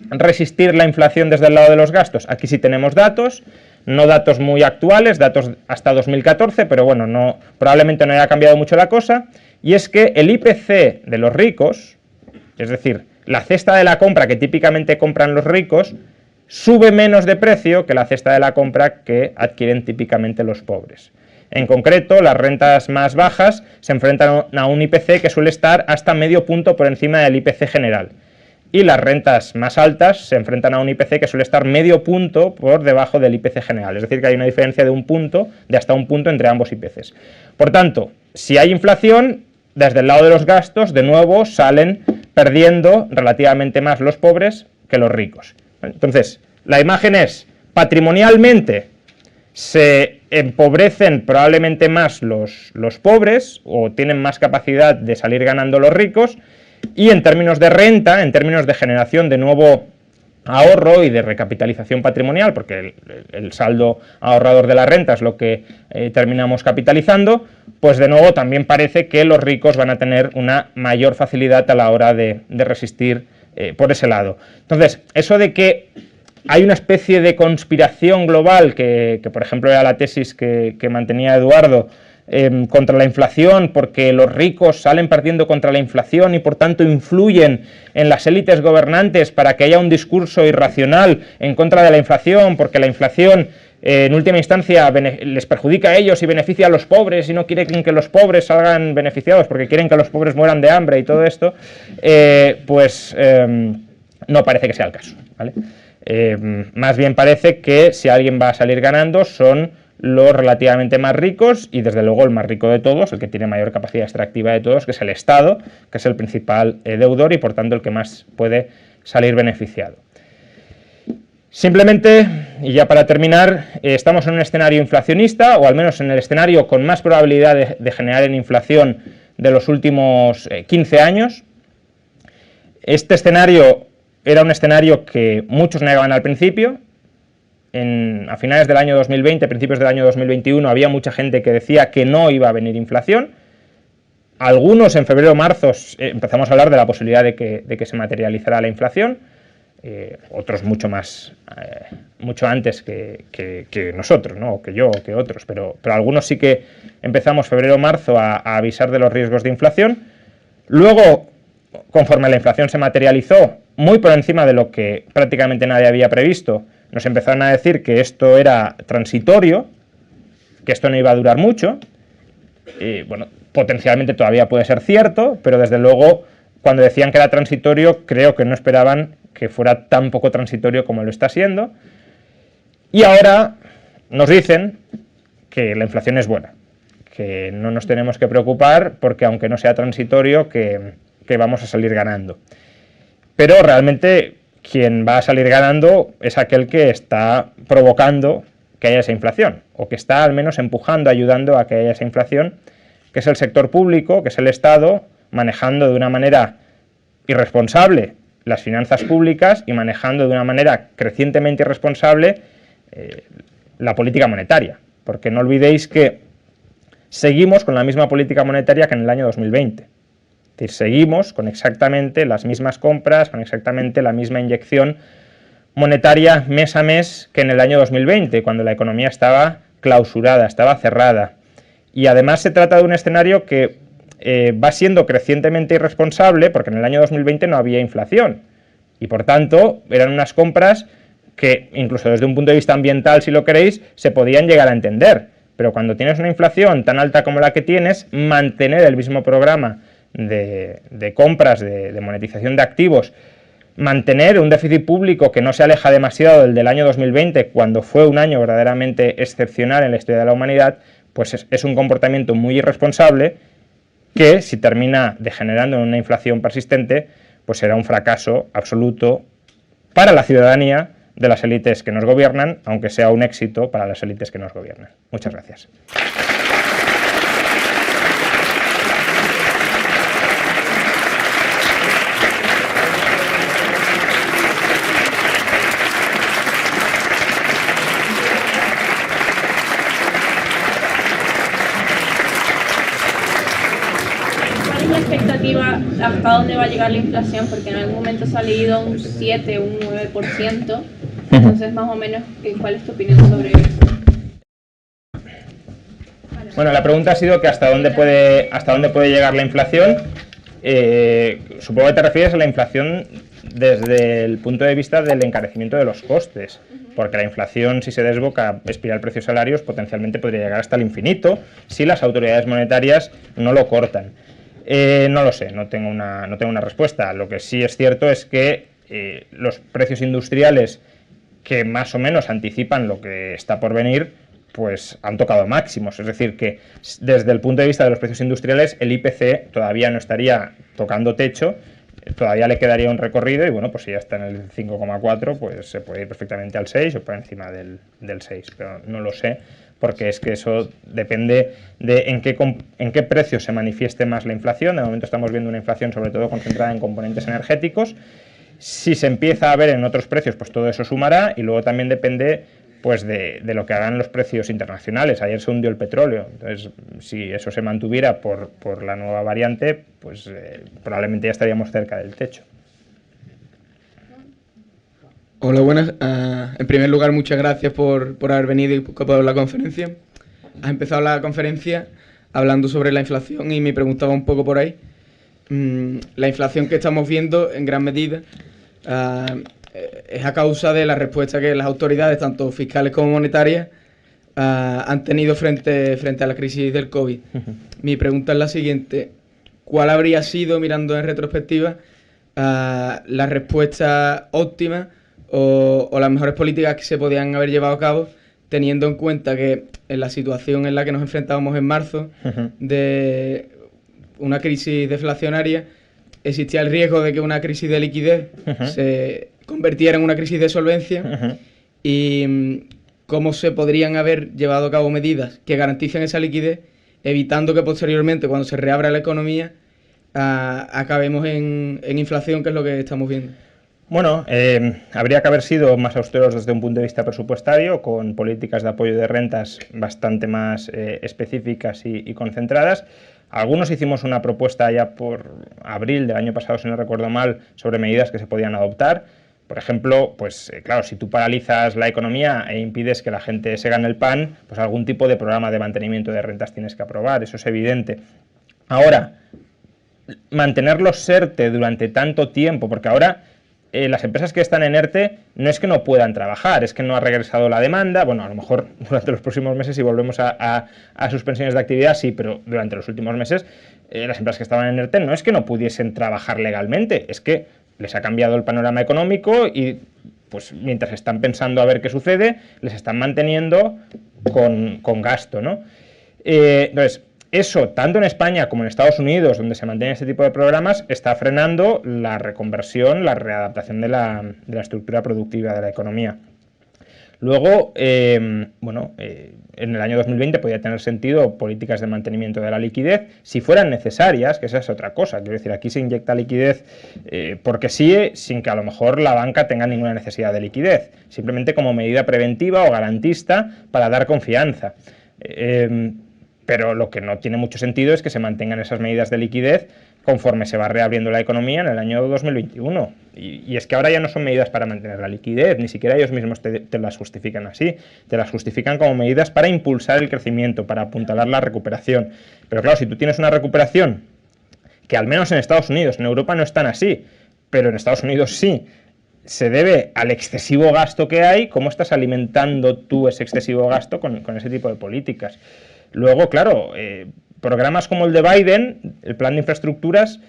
resistir la inflación desde el lado de los gastos? Aquí sí tenemos datos, no datos muy actuales, datos hasta 2014, pero bueno, probablemente no haya cambiado mucho la cosa, y es que el IPC de los ricos, es decir, la cesta de la compra que típicamente compran los ricos, sube menos de precio que la cesta de la compra que adquieren típicamente los pobres. En concreto, las rentas más bajas se enfrentan a un IPC que suele estar hasta medio punto por encima del IPC general. Y las rentas más altas se enfrentan a un IPC que suele estar medio punto por debajo del IPC general. Es decir, que hay una diferencia de hasta un punto entre ambos IPCs. Por tanto, si hay inflación, desde el lado de los gastos, de nuevo, salen perdiendo relativamente más los pobres que los ricos. Entonces, la imagen es, patrimonialmente se empobrecen probablemente más los pobres o tienen más capacidad de salir ganando los ricos, y en términos de renta, en términos de generación de nuevo ahorro y de recapitalización patrimonial, porque el saldo ahorrador de la renta es lo que terminamos capitalizando, pues de nuevo también parece que los ricos van a tener una mayor facilidad a la hora de resistir por ese lado. Entonces, eso de que hay una especie de conspiración global, que por ejemplo era la tesis que mantenía Eduardo, contra la inflación, porque los ricos salen perdiendo contra la inflación y por tanto influyen en las élites gobernantes para que haya un discurso irracional en contra de la inflación, porque la inflación en última instancia les perjudica a ellos y beneficia a los pobres y no quieren que los pobres salgan beneficiados porque quieren que los pobres mueran de hambre y todo esto, no parece que sea el caso, ¿vale? Más bien parece que si alguien va a salir ganando son los relativamente más ricos y desde luego el más rico de todos, el que tiene mayor capacidad extractiva de todos, que es el Estado, que es el principal deudor y por tanto el que más puede salir beneficiado. Simplemente, y ya para terminar, estamos en un escenario inflacionista, o al menos en el escenario con más probabilidad de generar en inflación de los últimos 15 años. Este escenario era un escenario que muchos negaban al principio. A finales del año 2020, principios del año 2021, había mucha gente que decía que no iba a venir inflación. Algunos en febrero o marzo empezamos a hablar de la posibilidad de que se materializara la inflación. Otros mucho antes que nosotros, ¿no? O que yo, o que otros, pero algunos sí que empezamos febrero o marzo a avisar de los riesgos de inflación. Luego, conforme la inflación se materializó, muy por encima de lo que prácticamente nadie había previsto, nos empezaron a decir que esto era transitorio, que esto no iba a durar mucho. Bueno, potencialmente todavía puede ser cierto, pero desde luego cuando decían que era transitorio, creo que no esperaban que fuera tan poco transitorio como lo está siendo. Y ahora nos dicen que la inflación es buena, que no nos tenemos que preocupar porque aunque no sea transitorio, que vamos a salir ganando. Pero realmente quien va a salir ganando es aquel que está provocando que haya esa inflación, o que está al menos empujando, ayudando a que haya esa inflación, que es el sector público, que es el Estado, manejando de una manera irresponsable las finanzas públicas y manejando de una manera crecientemente irresponsable la política monetaria. Porque no olvidéis que seguimos con la misma política monetaria que en el año 2020. Es decir, seguimos con exactamente las mismas compras, con exactamente la misma inyección monetaria mes a mes que en el año 2020, cuando la economía estaba clausurada, estaba cerrada. Y además se trata de un escenario que va siendo crecientemente irresponsable porque en el año 2020 no había inflación y por tanto eran unas compras que incluso desde un punto de vista ambiental, si lo queréis, se podían llegar a entender. Pero cuando tienes una inflación tan alta como la que tienes, mantener el mismo programa de compras, de monetización de activos, mantener un déficit público que no se aleja demasiado del año 2020, cuando fue un año verdaderamente excepcional en la historia de la humanidad, pues es un comportamiento muy irresponsable que, si termina degenerando en una inflación persistente, pues será un fracaso absoluto para la ciudadanía de las élites que nos gobiernan, aunque sea un éxito para las élites que nos gobiernan. Muchas gracias. ¿Hasta dónde va a llegar la inflación? Porque en algún momento ha salido un 7, un 9%. Entonces, más o menos, ¿cuál es tu opinión sobre eso? Bueno, la pregunta ha sido que hasta dónde puede llegar la inflación. Supongo que te refieres a la inflación desde el punto de vista del encarecimiento de los costes, porque la inflación, si se desboca espiral precios salarios, potencialmente podría llegar hasta el infinito si las autoridades monetarias no lo cortan. No lo sé, no tengo una respuesta. Lo que sí es cierto es que los precios industriales que más o menos anticipan lo que está por venir, pues han tocado máximos. Es decir, que desde el punto de vista de los precios industriales, el IPC todavía no estaría tocando techo, todavía le quedaría un recorrido y bueno, pues si ya está en el 5,4, pues se puede ir perfectamente al 6 o por encima del 6, pero no lo sé, porque es que eso depende de en qué precio se manifieste más la inflación. De momento estamos viendo una inflación sobre todo concentrada en componentes energéticos Si se empieza a ver en otros precios, pues todo eso sumará, y luego también depende pues de lo que hagan los precios internacionales. Ayer se hundió el petróleo, entonces si eso se mantuviera por la nueva variante, pues probablemente ya estaríamos cerca del techo. Hola, buenas. En primer lugar, muchas gracias por haber venido y por la conferencia. Has empezado la conferencia hablando sobre la inflación y me preguntaba un poco por ahí. La inflación que estamos viendo en gran medida es a causa de la respuesta que las autoridades, tanto fiscales como monetarias, han tenido frente a la crisis del COVID. Mi pregunta es la siguiente: ¿cuál habría sido, mirando en retrospectiva, la respuesta óptima o las mejores políticas que se podían haber llevado a cabo, teniendo en cuenta que en la situación en la que nos enfrentábamos en marzo, de una crisis deflacionaria, existía el riesgo de que una crisis de liquidez se convirtiera en una crisis de solvencia? Y cómo se podrían haber llevado a cabo medidas que garanticen esa liquidez, evitando que posteriormente, cuando se reabra la economía, acabemos en inflación, que es lo que estamos viendo. Bueno, habría que haber sido más austeros desde un punto de vista presupuestario, con políticas de apoyo de rentas bastante más específicas y concentradas. Algunos hicimos una propuesta ya por abril del año pasado, si no recuerdo mal, sobre medidas que se podían adoptar. Por ejemplo, pues claro, si tú paralizas la economía e impides que la gente se gane el pan, pues algún tipo de programa de mantenimiento de rentas tienes que aprobar, eso es evidente. Ahora, mantener los ERTE durante tanto tiempo, porque ahora las empresas que están en ERTE no es que no puedan trabajar, es que no ha regresado la demanda. Bueno, a lo mejor durante los próximos meses, si volvemos a suspensiones de actividad, sí, pero durante los últimos meses las empresas que estaban en ERTE no es que no pudiesen trabajar legalmente, es que les ha cambiado el panorama económico y pues mientras están pensando a ver qué sucede, les están manteniendo con gasto, ¿no? Entonces, eso, tanto en España como en Estados Unidos, donde se mantiene este tipo de programas, está frenando la reconversión, la readaptación de la estructura productiva de la economía. Luego, en el año 2020 podría tener sentido políticas de mantenimiento de la liquidez, si fueran necesarias, que esa es otra cosa. Quiero decir, aquí se inyecta liquidez porque sí, sin que a lo mejor la banca tenga ninguna necesidad de liquidez, simplemente como medida preventiva o garantista para dar confianza. Pero lo que no tiene mucho sentido es que se mantengan esas medidas de liquidez conforme se va reabriendo la economía en el año 2021. Y es que ahora ya no son medidas para mantener la liquidez, ni siquiera ellos mismos te las justifican así. Te las justifican como medidas para impulsar el crecimiento, para apuntalar la recuperación. Pero claro, si tú tienes una recuperación que al menos en Estados Unidos, en Europa no es tan así, pero en Estados Unidos sí, se debe al excesivo gasto que hay, ¿cómo estás alimentando tú ese excesivo gasto con ese tipo de políticas? Luego, claro, programas como el de Biden, el plan de infraestructuras,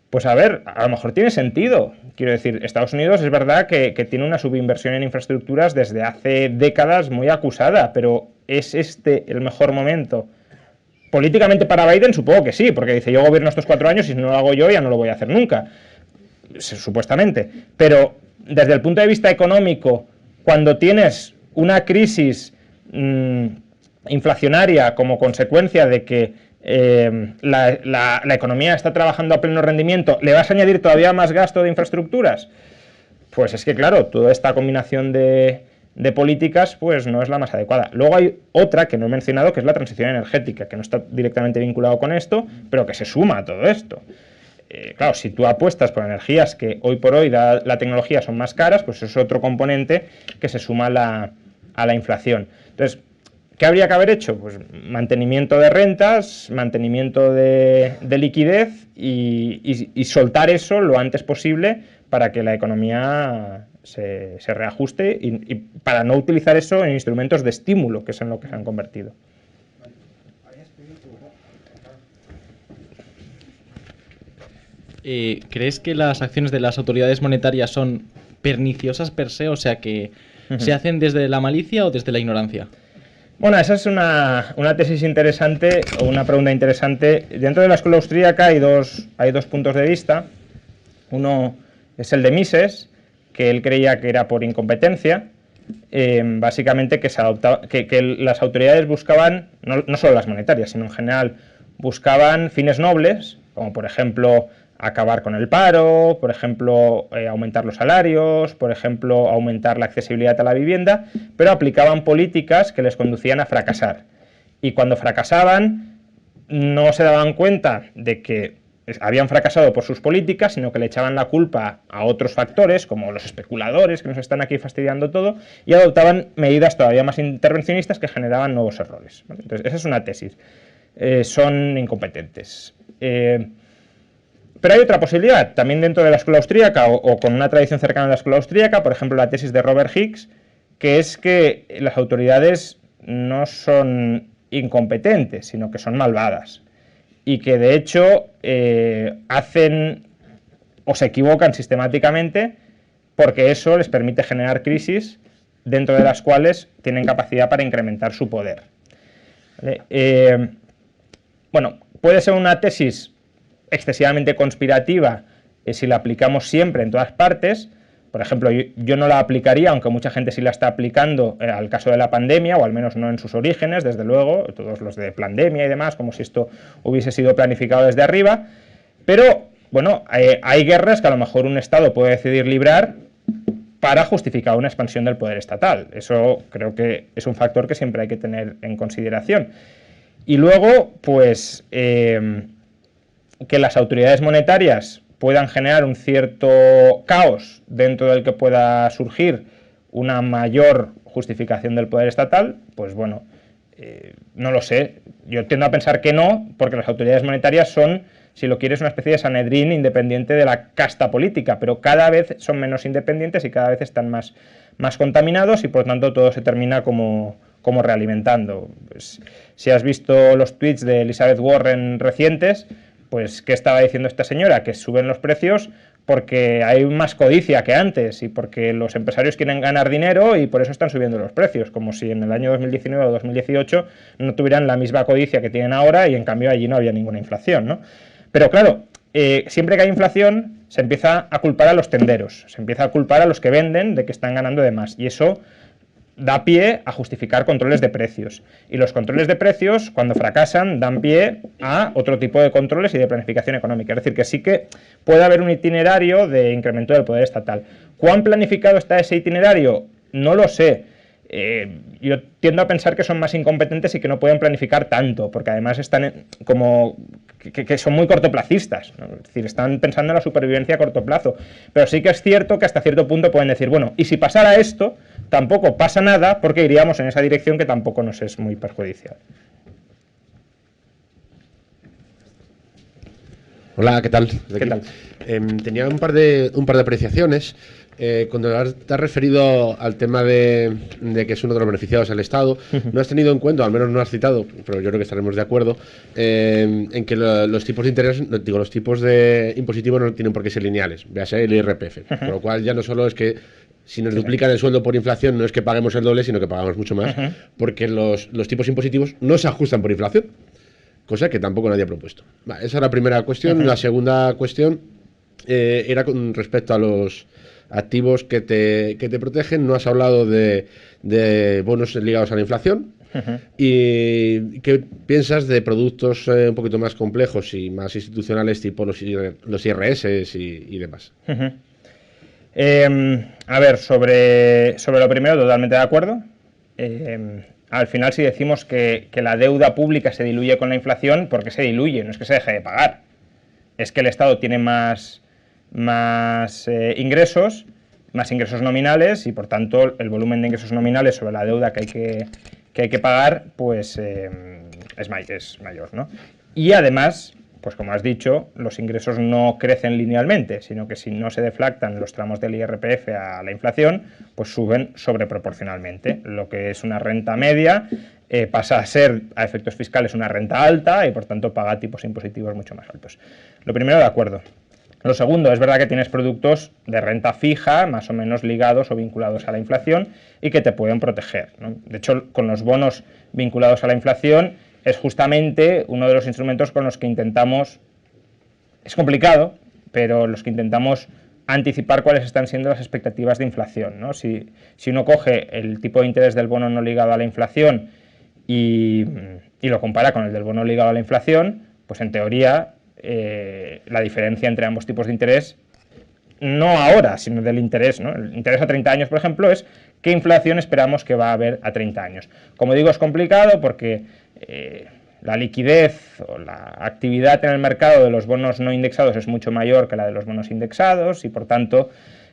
pues a ver, a lo mejor tiene sentido. Quiero decir, Estados Unidos es verdad que tiene una subinversión en infraestructuras desde hace décadas muy acusada, pero ¿es este el mejor momento? Políticamente para Biden supongo que sí, porque dice, yo gobierno estos 4 años y si no lo hago yo ya no lo voy a hacer nunca, supuestamente. Pero desde el punto de vista económico, cuando tienes una crisis inflacionaria como consecuencia de que la economía está trabajando a pleno rendimiento, ¿le vas a añadir todavía más gasto de infraestructuras? Pues es que claro, toda esta combinación de políticas pues no es la más adecuada. Luego hay otra que no he mencionado, que es la transición energética, que no está directamente vinculado con esto, pero que se suma a todo esto. Claro, si tú apuestas por energías que hoy por hoy, la tecnología, son más caras, pues es otro componente que se suma a la inflación. Entonces, ¿qué habría que haber hecho? Pues mantenimiento de rentas, mantenimiento de liquidez y soltar eso lo antes posible para que la economía se reajuste y para no utilizar eso en instrumentos de estímulo, que es en lo que se han convertido. ¿Crees que las acciones de las autoridades monetarias son perniciosas per se? O sea, que ¿se hacen desde la malicia o desde la ignorancia? Bueno, esa es una tesis interesante, o una pregunta interesante. Dentro de la escuela austríaca hay dos puntos de vista. Uno es el de Mises, que él creía que era por incompetencia, básicamente que las autoridades buscaban, no solo las monetarias, sino en general, buscaban fines nobles, como por ejemplo acabar con el paro, por ejemplo, aumentar los salarios, por ejemplo, aumentar la accesibilidad a la vivienda, pero aplicaban políticas que les conducían a fracasar. Y cuando fracasaban, no se daban cuenta de que habían fracasado por sus políticas, sino que le echaban la culpa a otros factores, como los especuladores que nos están aquí fastidiando todo, y adoptaban medidas todavía más intervencionistas que generaban nuevos errores. Entonces, esa es una tesis. Son incompetentes. Pero hay otra posibilidad, también dentro de la escuela austríaca o con una tradición cercana a la escuela austríaca, por ejemplo, la tesis de Robert Hicks, que es que las autoridades no son incompetentes, sino que son malvadas. Y que de hecho hacen o se equivocan sistemáticamente porque eso les permite generar crisis dentro de las cuales tienen capacidad para incrementar su poder. Bueno, puede ser una tesis excesivamente conspirativa si la aplicamos siempre en todas partes. Por ejemplo, yo no la aplicaría, aunque mucha gente sí la está aplicando al caso de la pandemia, o al menos no en sus orígenes, desde luego, todos los de pandemia y demás, como si esto hubiese sido planificado desde arriba. Pero, bueno, hay guerras que a lo mejor un Estado puede decidir librar para justificar una expansión del poder estatal. Eso creo que es un factor que siempre hay que tener en consideración. Y luego, pues, que las autoridades monetarias puedan generar un cierto caos dentro del que pueda surgir una mayor justificación del poder estatal, pues bueno, no lo sé. Yo tiendo a pensar que no, porque las autoridades monetarias son, si lo quieres, una especie de Sanedrín independiente de la casta política, pero cada vez son menos independientes y cada vez están más contaminados y por tanto todo se termina como realimentando. Pues, si has visto los tweets de Elizabeth Warren recientes, pues, ¿qué estaba diciendo esta señora? Que suben los precios porque hay más codicia que antes y porque los empresarios quieren ganar dinero y por eso están subiendo los precios, como si en el año 2019 o 2018 no tuvieran la misma codicia que tienen ahora y en cambio allí no había ninguna inflación, ¿no? Pero claro, siempre que hay inflación se empieza a culpar a los tenderos, se empieza a culpar a los que venden de que están ganando de más y eso da pie a justificar controles de precios. Y los controles de precios, cuando fracasan, dan pie a otro tipo de controles y de planificación económica. Es decir, que sí que puede haber un itinerario de incremento del poder estatal. ¿Cuán planificado está ese itinerario? No lo sé. Yo tiendo a pensar que son más incompetentes y que no pueden planificar tanto, porque además están como que son muy cortoplacistas, ¿no? Es decir, están pensando en la supervivencia a corto plazo. Pero sí que es cierto que hasta cierto punto pueden decir, bueno, y si pasara esto, tampoco pasa nada porque iríamos en esa dirección que tampoco nos es muy perjudicial. Hola, ¿qué tal? ¿Qué tal? Tenía un par de apreciaciones. Cuando te has referido al tema de que es uno de los beneficiados el Estado, no has tenido en cuenta, o al menos no has citado, pero yo creo que estaremos de acuerdo, en que los tipos de interés, digo, los tipos de impositivos no tienen por qué ser lineales, véase el IRPF, por lo cual ya no solo es que si nos duplican el sueldo por inflación no es que paguemos el doble, sino que pagamos mucho más, porque los tipos impositivos no se ajustan por inflación, cosa que tampoco nadie ha propuesto. Esa es la primera cuestión. La segunda cuestión era con respecto a los activos que te protegen. No has hablado de bonos ligados a la inflación. ¿Y qué piensas de productos un poquito más complejos y más institucionales, tipo los IRS y demás? A ver, sobre lo primero, totalmente de acuerdo. Al final, si decimos que la deuda pública se diluye con la inflación, ¿por qué se diluye? No es que se deje de pagar. Es que el Estado tiene más ingresos nominales y, por tanto, el volumen de ingresos nominales sobre la deuda que hay que pagar, pues es mayor, ¿no? Y además, pues como has dicho, los ingresos no crecen linealmente, sino que si no se deflactan los tramos del IRPF a la inflación, pues suben sobreproporcionalmente. Lo que es una renta media pasa a ser, a efectos fiscales, una renta alta y por tanto paga tipos impositivos mucho más altos. Lo primero, de acuerdo. Lo segundo, es verdad que tienes productos de renta fija, más o menos ligados o vinculados a la inflación y que te pueden proteger, ¿no? De hecho, con los bonos vinculados a la inflación es justamente uno de los instrumentos con los que intentamos, es complicado, pero los que intentamos anticipar cuáles están siendo las expectativas de inflación, ¿no? Si uno coge el tipo de interés del bono no ligado a la inflación y lo compara con el del bono ligado a la inflación, pues en teoría la diferencia entre ambos tipos de interés, no ahora, sino del interés, ¿no? El interés a 30 años, por ejemplo, es qué inflación esperamos que va a haber a 30 años. Como digo, es complicado porque la liquidez o la actividad en el mercado de los bonos no indexados es mucho mayor que la de los bonos indexados y, por tanto,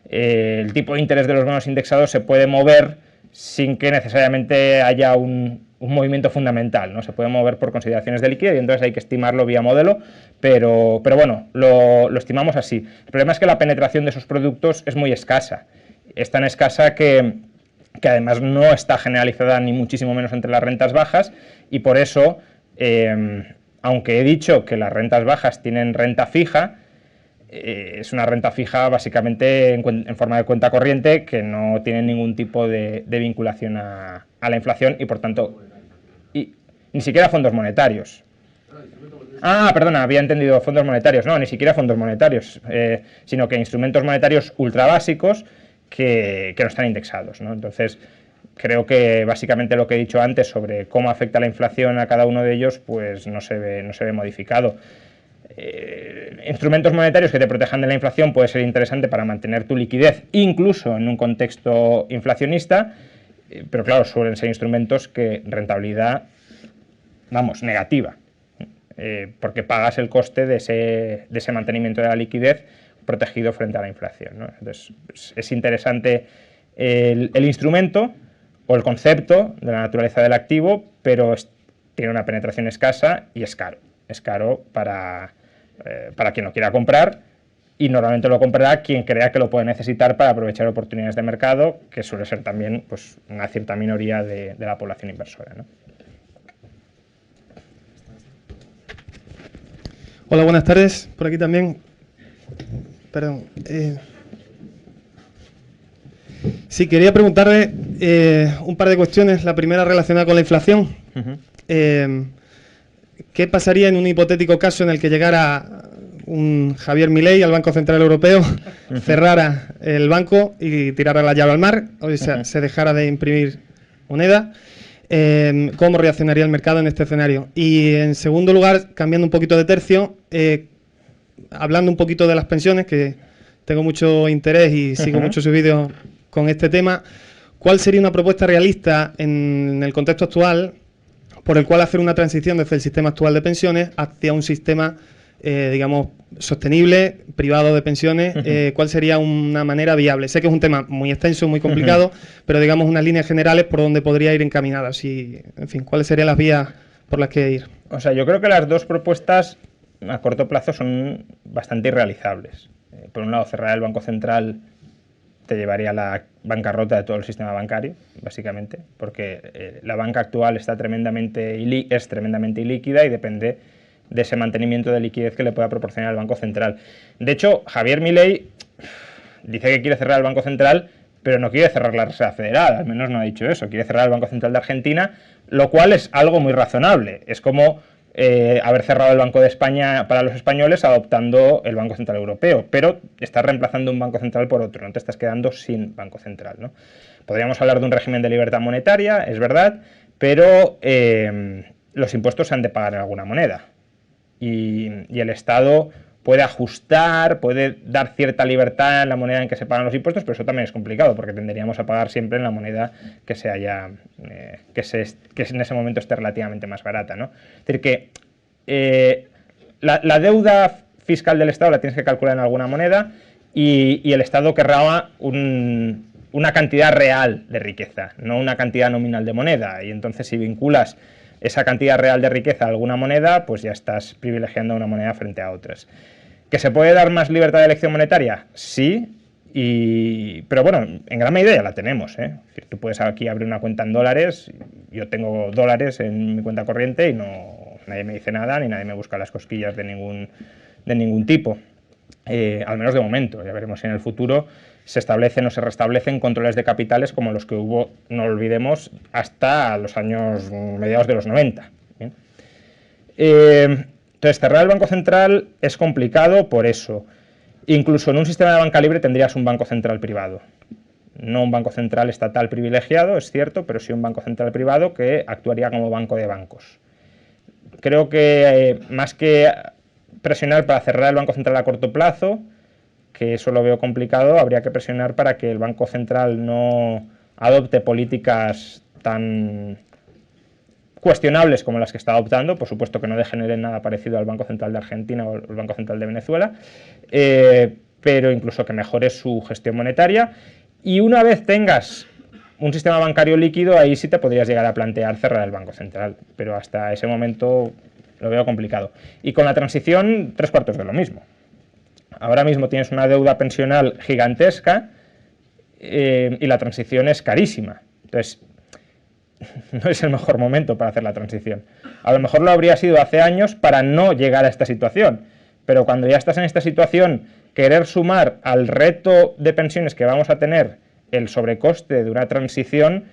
el tipo de interés de los bonos indexados se puede mover sin que necesariamente haya un movimiento fundamental, ¿no? Se puede mover por consideraciones de liquidez y entonces hay que estimarlo vía modelo, pero bueno, lo estimamos así. El problema es que la penetración de esos productos es muy escasa. Es tan escasa que además no está generalizada ni muchísimo menos entre las rentas bajas y por eso, aunque he dicho que las rentas bajas tienen renta fija, es una renta fija básicamente en forma de cuenta corriente que no tiene ningún tipo de vinculación a la inflación y por tanto ni siquiera fondos monetarios. Ah, perdona, había entendido fondos monetarios. No, ni siquiera fondos monetarios, sino que instrumentos monetarios ultra básicos que no están indexados, ¿no? Entonces, creo que básicamente lo que he dicho antes sobre cómo afecta la inflación a cada uno de ellos, pues no se ve modificado. Instrumentos monetarios que te protejan de la inflación puede ser interesante para mantener tu liquidez, incluso en un contexto inflacionista, pero claro, suelen ser instrumentos que rentabilidad, vamos, negativa, porque pagas el coste de ese mantenimiento de la liquidez protegido frente a la inflación, ¿no? Entonces, es interesante el instrumento o el concepto de la naturaleza del activo, pero tiene una penetración escasa y es caro. Es caro para quien lo quiera comprar y normalmente lo comprará quien crea que lo puede necesitar para aprovechar oportunidades de mercado, que suele ser también pues, una cierta minoría de la población inversora, ¿no? Hola, buenas tardes. Por aquí también. Perdón. Sí, quería preguntarle un par de cuestiones. La primera relacionada con la inflación. ¿Qué pasaría en un hipotético caso en el que llegara un Javier Milei al Banco Central Europeo, cerrara el banco y tirara la llave al mar, o sea, se dejara de imprimir moneda? ¿Cómo reaccionaría el mercado en este escenario? Y en segundo lugar, cambiando un poquito de tercio, hablando un poquito de las pensiones, que tengo mucho interés y sigo mucho sus vídeos con este tema, ¿cuál sería una propuesta realista en el contexto actual por el cual hacer una transición desde el sistema actual de pensiones hacia un sistema, digamos, sostenible, privado de pensiones? ¿Cuál sería una manera viable? Sé que es un tema muy extenso, muy complicado, pero digamos unas líneas generales por donde podría ir encaminada. Si, en fin, ¿cuáles serían las vías por las que ir? O sea, yo creo que las dos propuestas a corto plazo son bastante irrealizables. Por un lado, cerrar el Banco Central te llevaría a la bancarrota de todo el sistema bancario, básicamente, porque la banca actual es tremendamente ilíquida y depende de ese mantenimiento de liquidez que le pueda proporcionar el Banco Central. De hecho, Javier Milei dice que quiere cerrar el Banco Central, pero no quiere cerrar la Reserva Federal, al menos no ha dicho eso, quiere cerrar el Banco Central de Argentina, lo cual es algo muy razonable. Es como haber cerrado el Banco de España para los españoles adoptando el Banco Central Europeo, pero estás reemplazando un Banco Central por otro, no te estás quedando sin Banco Central, ¿no? Podríamos hablar de un régimen de libertad monetaria, es verdad, pero los impuestos se han de pagar en alguna moneda y el Estado puede ajustar, puede dar cierta libertad en la moneda en que se pagan los impuestos, pero eso también es complicado porque tenderíamos a pagar siempre en la moneda que se haya, que en ese momento esté relativamente más barata, ¿no? Es decir, que la deuda fiscal del Estado la tienes que calcular en alguna moneda y el Estado querrá una cantidad real de riqueza, no una cantidad nominal de moneda, y entonces si vinculas esa cantidad real de riqueza a alguna moneda, pues ya estás privilegiando una moneda frente a otras. ¿Que se puede dar más libertad de elección monetaria? Sí, pero bueno, en gran medida ya la tenemos, ¿eh? Es decir, tú puedes aquí abrir una cuenta en dólares, yo tengo dólares en mi cuenta corriente y nadie me dice nada, ni nadie me busca las cosquillas de ningún tipo, al menos de momento. Ya veremos si en el futuro se establecen o se restablecen controles de capitales como los que hubo, no lo olvidemos, hasta los años mediados de los 90. ¿Bien? Entonces, cerrar el Banco Central es complicado por eso. Incluso en un sistema de banca libre tendrías un Banco Central privado. No un Banco Central estatal privilegiado, es cierto, pero sí un Banco Central privado que actuaría como banco de bancos. Creo que más que presionar para cerrar el Banco Central a corto plazo, que eso lo veo complicado. Habría que presionar para que el Banco Central no adopte políticas tan cuestionables como las que está adoptando, por supuesto que no degeneren nada parecido al Banco Central de Argentina o el Banco Central de Venezuela, pero incluso que mejore su gestión monetaria. Y una vez tengas un sistema bancario líquido, ahí sí te podrías llegar a plantear cerrar el Banco Central, pero hasta ese momento lo veo complicado. Y con la transición, 3/4 de lo mismo. Ahora mismo tienes una deuda pensional gigantesca y la transición es carísima. Entonces, no es el mejor momento para hacer la transición. A lo mejor lo habría sido hace años para no llegar a esta situación, pero cuando ya estás en esta situación, querer sumar al reto de pensiones que vamos a tener el sobrecoste de una transición,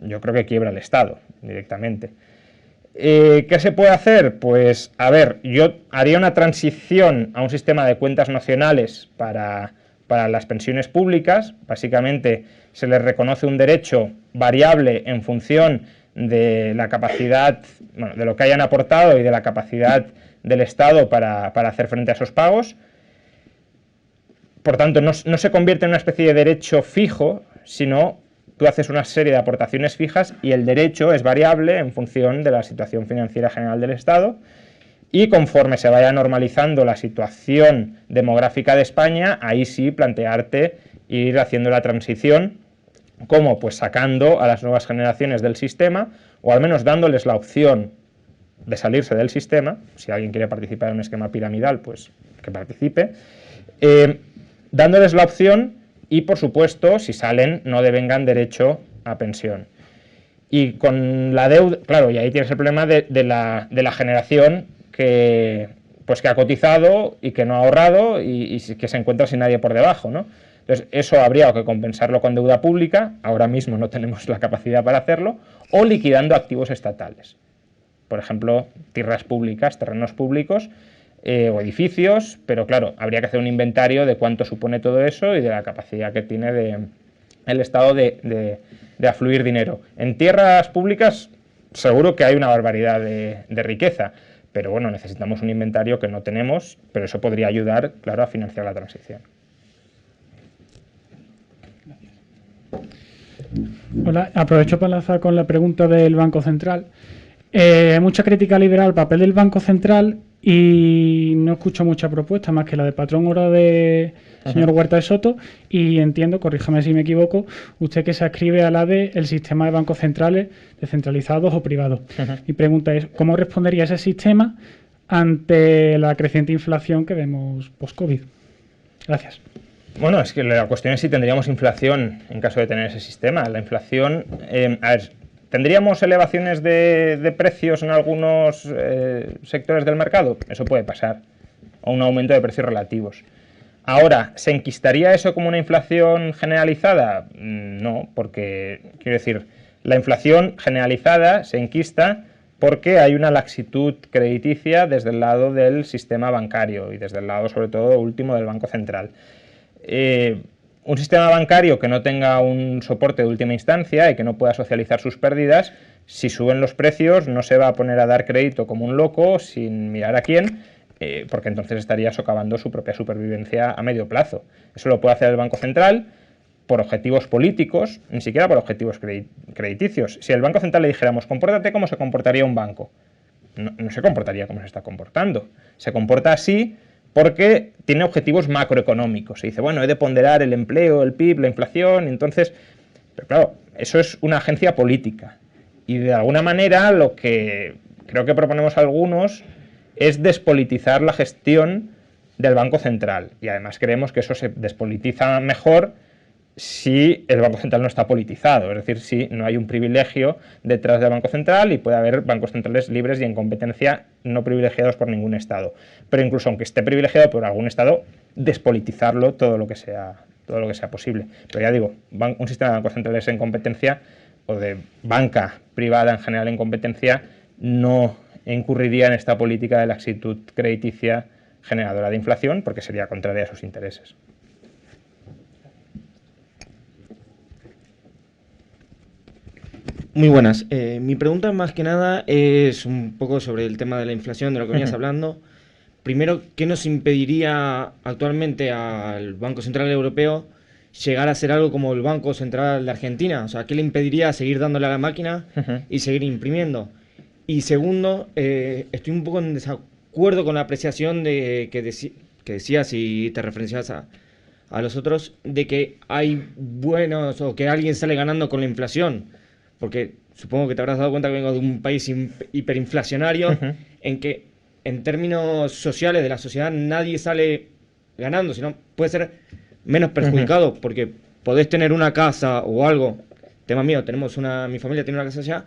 yo creo que quiebra el Estado directamente. ¿Qué se puede hacer? Pues, a ver, yo haría una transición a un sistema de cuentas nacionales para las pensiones públicas. Básicamente se les reconoce un derecho variable en función de la capacidad, bueno, de lo que hayan aportado y de la capacidad del Estado para hacer frente a esos pagos. Por tanto, no se convierte en una especie de derecho fijo, sino tú haces una serie de aportaciones fijas y el derecho es variable en función de la situación financiera general del Estado. Y conforme se vaya normalizando la situación demográfica de España, ahí sí plantearte ir haciendo la transición, como pues sacando a las nuevas generaciones del sistema, o al menos dándoles la opción de salirse del sistema. Si alguien quiere participar en un esquema piramidal, pues que participe, dándoles la opción y, por supuesto, si salen, no devengan derecho a pensión. Y con la deuda, claro, y ahí tienes el problema de la generación que ha cotizado y que no ha ahorrado y que se encuentra sin nadie por debajo, ¿no? Entonces, eso habría que compensarlo con deuda pública, ahora mismo no tenemos la capacidad para hacerlo, o liquidando activos estatales. Por ejemplo, tierras públicas, terrenos públicos o edificios, pero claro, habría que hacer un inventario de cuánto supone todo eso y de la capacidad que tiene el Estado de afluir dinero. En tierras públicas seguro que hay una barbaridad de riqueza, pero bueno, necesitamos un inventario que no tenemos, pero eso podría ayudar, claro, a financiar la transición. Hola, aprovecho para lanzar con la pregunta del Banco Central. Hay mucha crítica liberal al papel del Banco Central y no escucho mucha propuesta más que la de patrón oro de señor Huerta de Soto, y entiendo, corríjame si me equivoco, usted que se adscribe a la de el sistema de bancos centrales descentralizados o privados. Mi pregunta es, ¿cómo respondería ese sistema ante la creciente inflación que vemos post-COVID? Gracias. Bueno, es que la cuestión es si tendríamos inflación en caso de tener ese sistema. La inflación, a ver, ¿tendríamos elevaciones de precios en algunos sectores del mercado? Eso puede pasar, o un aumento de precios relativos. Ahora, ¿se enquistaría eso como una inflación generalizada? No, porque, quiero decir, la inflación generalizada se enquista porque hay una laxitud crediticia desde el lado del sistema bancario y desde el lado, sobre todo, último del Banco Central. Un sistema bancario que no tenga un soporte de última instancia y que no pueda socializar sus pérdidas, si suben los precios no se va a poner a dar crédito como un loco sin mirar a quién, porque entonces estaría socavando su propia supervivencia a medio plazo. Eso lo puede hacer el Banco Central por objetivos políticos, ni siquiera por objetivos crediticios. Si al Banco Central le dijéramos, compórtate como se comportaría un banco, no se comportaría como se está comportando. Se comporta así porque tiene objetivos macroeconómicos. Se dice, bueno, he de ponderar el empleo, el PIB, la inflación, entonces... Pero claro, eso es una agencia política. Y de alguna manera lo que creo que proponemos algunos es despolitizar la gestión del Banco Central. Y además creemos que eso se despolitiza mejor si el Banco Central no está politizado, es decir, si no hay un privilegio detrás del Banco Central y puede haber bancos centrales libres y en competencia no privilegiados por ningún Estado. Pero incluso aunque esté privilegiado por algún Estado, despolitizarlo todo lo que sea posible. Pero ya digo, un sistema de bancos centrales en competencia o de banca privada en general en competencia no incurriría en esta política de laxitud crediticia generadora de inflación porque sería contraria a sus intereses. Muy buenas. Mi pregunta más que nada es un poco sobre el tema de la inflación, de lo que venías hablando, primero, ¿qué nos impediría actualmente al Banco Central Europeo llegar a ser algo como el Banco Central de Argentina? O sea, ¿qué le impediría seguir dándole a la máquina y seguir imprimiendo? Y segundo, estoy un poco en desacuerdo con la apreciación que decías y te referencias a los otros, de que hay buenos o que alguien sale ganando con la inflación. Porque supongo que te habrás dado cuenta que vengo de un país hiperinflacionario en que en términos sociales de la sociedad nadie sale ganando, sino puede ser menos perjudicado, porque podés tener una casa o algo, tema mío, mi familia tiene una casa allá,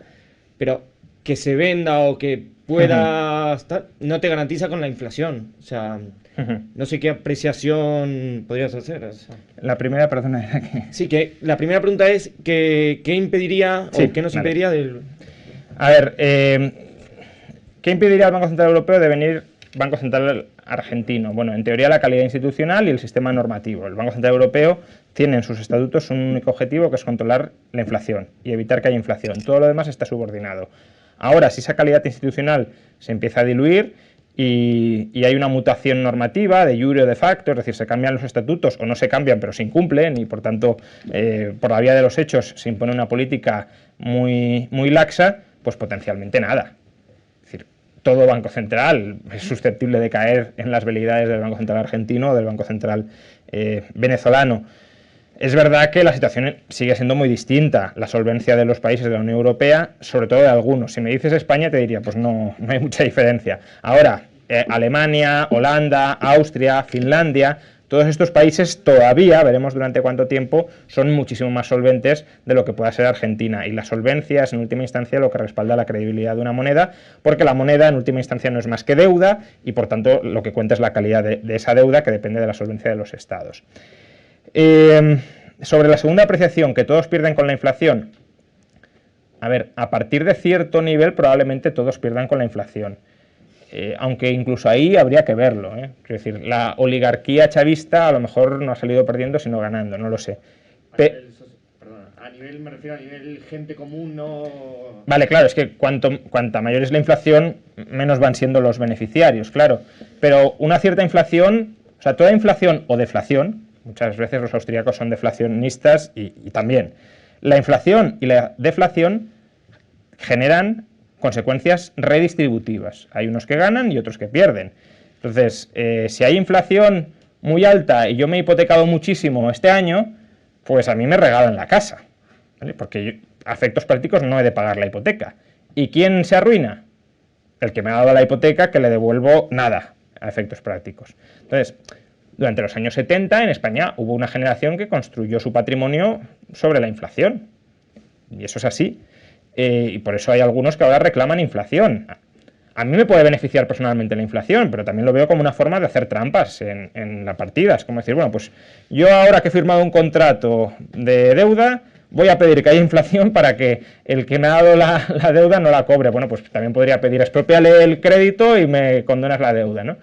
pero que se venda o que pueda estar, no te garantiza con la inflación. O sea, no sé qué apreciación podrías hacer. O sea. La primera, perdona, era que... Sí, que la primera pregunta es ¿qué impediría o qué nos impediría del... A ver, ¿qué impediría al Banco Central Europeo de venir Banco Central argentino? Bueno, en teoría la calidad institucional y el sistema normativo. El Banco Central Europeo tiene en sus estatutos un único objetivo, que es controlar la inflación y evitar que haya inflación. Todo lo demás está subordinado. Ahora, si esa calidad institucional se empieza a diluir y hay una mutación normativa de jure o de facto, es decir, se cambian los estatutos o no se cambian pero se incumplen y por tanto por la vía de los hechos se impone una política muy laxa, pues potencialmente nada. Es decir, todo Banco Central es susceptible de caer en las veleidades del Banco Central argentino o del Banco Central venezolano. Es verdad que la situación sigue siendo muy distinta, la solvencia de los países de la Unión Europea, sobre todo de algunos. Si me dices España, te diría, pues no hay mucha diferencia. Ahora, Alemania, Holanda, Austria, Finlandia, todos estos países todavía, veremos durante cuánto tiempo, son muchísimo más solventes de lo que pueda ser Argentina. Y la solvencia es, en última instancia, lo que respalda la credibilidad de una moneda, porque la moneda, en última instancia, no es más que deuda, y por tanto, lo que cuenta es la calidad de esa deuda, que depende de la solvencia de los estados. Sobre la segunda apreciación, que todos pierden con la inflación. A ver, a partir de cierto nivel probablemente todos pierdan con la inflación. Aunque incluso ahí habría que verlo. Es decir, la oligarquía chavista a lo mejor no ha salido perdiendo sino ganando, no lo sé. A nivel, me refiero a nivel gente común, no... Vale, claro, es que cuanta mayor es la inflación, menos van siendo los beneficiarios, claro. Pero una cierta inflación, o sea, toda inflación o deflación, muchas veces los austríacos son deflacionistas y también. La inflación y la deflación generan consecuencias redistributivas. Hay unos que ganan y otros que pierden. Entonces, si hay inflación muy alta y yo me he hipotecado muchísimo este año, pues a mí me regalan la casa, ¿vale? Porque yo, a efectos prácticos no he de pagar la hipoteca. ¿Y quién se arruina? El que me ha dado la hipoteca, que le devuelvo nada a efectos prácticos. Entonces, durante los años 70 en España hubo una generación que construyó su patrimonio sobre la inflación. Y eso es así. Y por eso hay algunos que ahora reclaman inflación. A mí me puede beneficiar personalmente la inflación, pero también lo veo como una forma de hacer trampas en la partida. Es como decir, bueno, pues yo ahora que he firmado un contrato de deuda, voy a pedir que haya inflación para que el que me ha dado la deuda no la cobre. Bueno, pues también podría pedir, expropiale el crédito y me condonas la deuda, ¿no?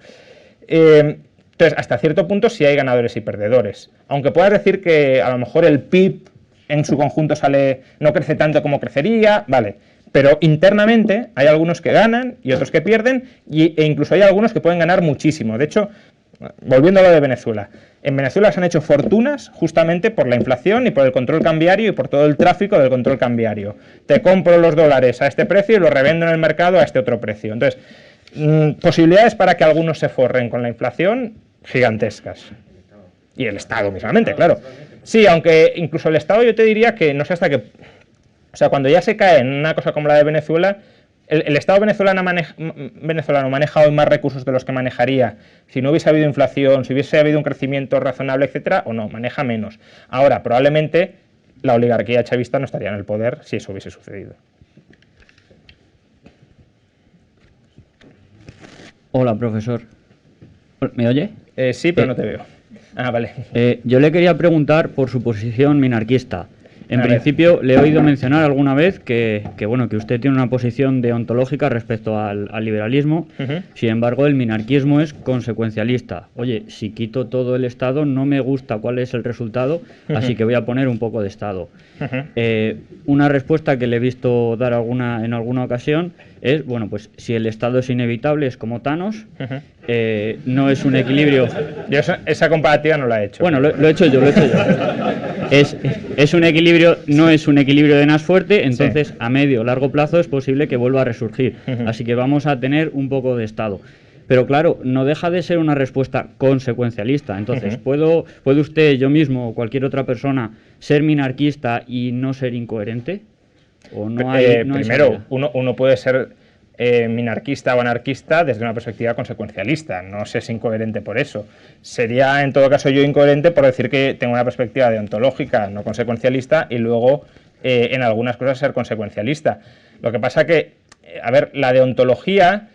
Entonces, hasta cierto punto sí hay ganadores y perdedores. Aunque puedas decir que a lo mejor el PIB en su conjunto no crece tanto como crecería, vale. Pero internamente hay algunos que ganan y otros que pierden e incluso hay algunos que pueden ganar muchísimo. De hecho, volviendo a lo de Venezuela, en Venezuela se han hecho fortunas justamente por la inflación y por el control cambiario y por todo el tráfico del control cambiario. Te compro los dólares a este precio y los revendo en el mercado a este otro precio. Entonces, posibilidades para que algunos se forren con la inflación gigantescas. Y el Estado mismamente, claro. Sí, aunque incluso el Estado yo te diría que no sé hasta qué... O sea, cuando ya se cae en una cosa como la de Venezuela, el Estado venezolano maneja hoy más recursos de los que manejaría si no hubiese habido inflación, si hubiese habido un crecimiento razonable, etcétera, o no, maneja menos. Ahora, probablemente la oligarquía chavista no estaría en el poder si eso hubiese sucedido. Hola, profesor. ¿Me oye? Sí, pero no te veo. Ah, vale. Yo le quería preguntar por su posición minarquista. En principio, le he oído mencionar alguna vez que usted tiene una posición deontológica respecto al liberalismo. Sin embargo, el minarquismo es consecuencialista. Oye, si quito todo el Estado, no me gusta cuál es el resultado, así que voy a poner un poco de Estado. Una respuesta que le he visto dar en alguna ocasión es, bueno, pues si el Estado es inevitable, es como Thanos, no es un equilibrio... Yo esa comparativa no la he hecho. Bueno, lo he hecho yo. Es un equilibrio, no es un equilibrio de Nash fuerte, entonces a medio o largo plazo es posible que vuelva a resurgir. Así que vamos a tener un poco de Estado. Pero claro, no deja de ser una respuesta consecuencialista. Entonces, ¿puede usted, yo mismo o cualquier otra persona ser minarquista y no ser incoherente? ¿O no hay, primero, uno puede ser minarquista o anarquista desde una perspectiva consecuencialista. No se es incoherente por eso. Sería, en todo caso, yo incoherente por decir que tengo una perspectiva deontológica no consecuencialista y luego, en algunas cosas, ser consecuencialista. Lo que pasa que, a ver, la deontología...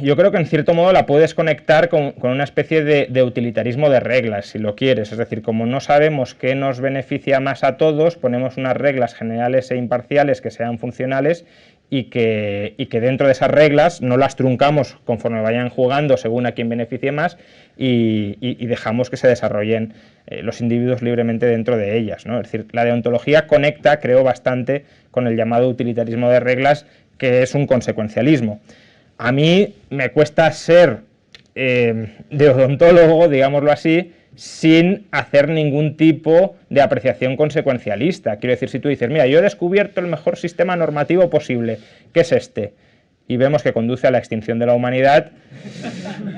Yo creo que en cierto modo la puedes conectar con una especie de utilitarismo de reglas, si lo quieres. Es decir, como no sabemos qué nos beneficia más a todos, ponemos unas reglas generales e imparciales que sean funcionales y que dentro de esas reglas no las truncamos conforme vayan jugando según a quién beneficie más y dejamos que se desarrollen los individuos libremente dentro de ellas, ¿no? Es decir, la deontología conecta, creo, bastante con el llamado utilitarismo de reglas, que es un consecuencialismo. A mí me cuesta ser deodontólogo, digámoslo así, sin hacer ningún tipo de apreciación consecuencialista. Quiero decir, si tú dices, mira, yo he descubierto el mejor sistema normativo posible, ¿qué es este? Y vemos que conduce a la extinción de la humanidad,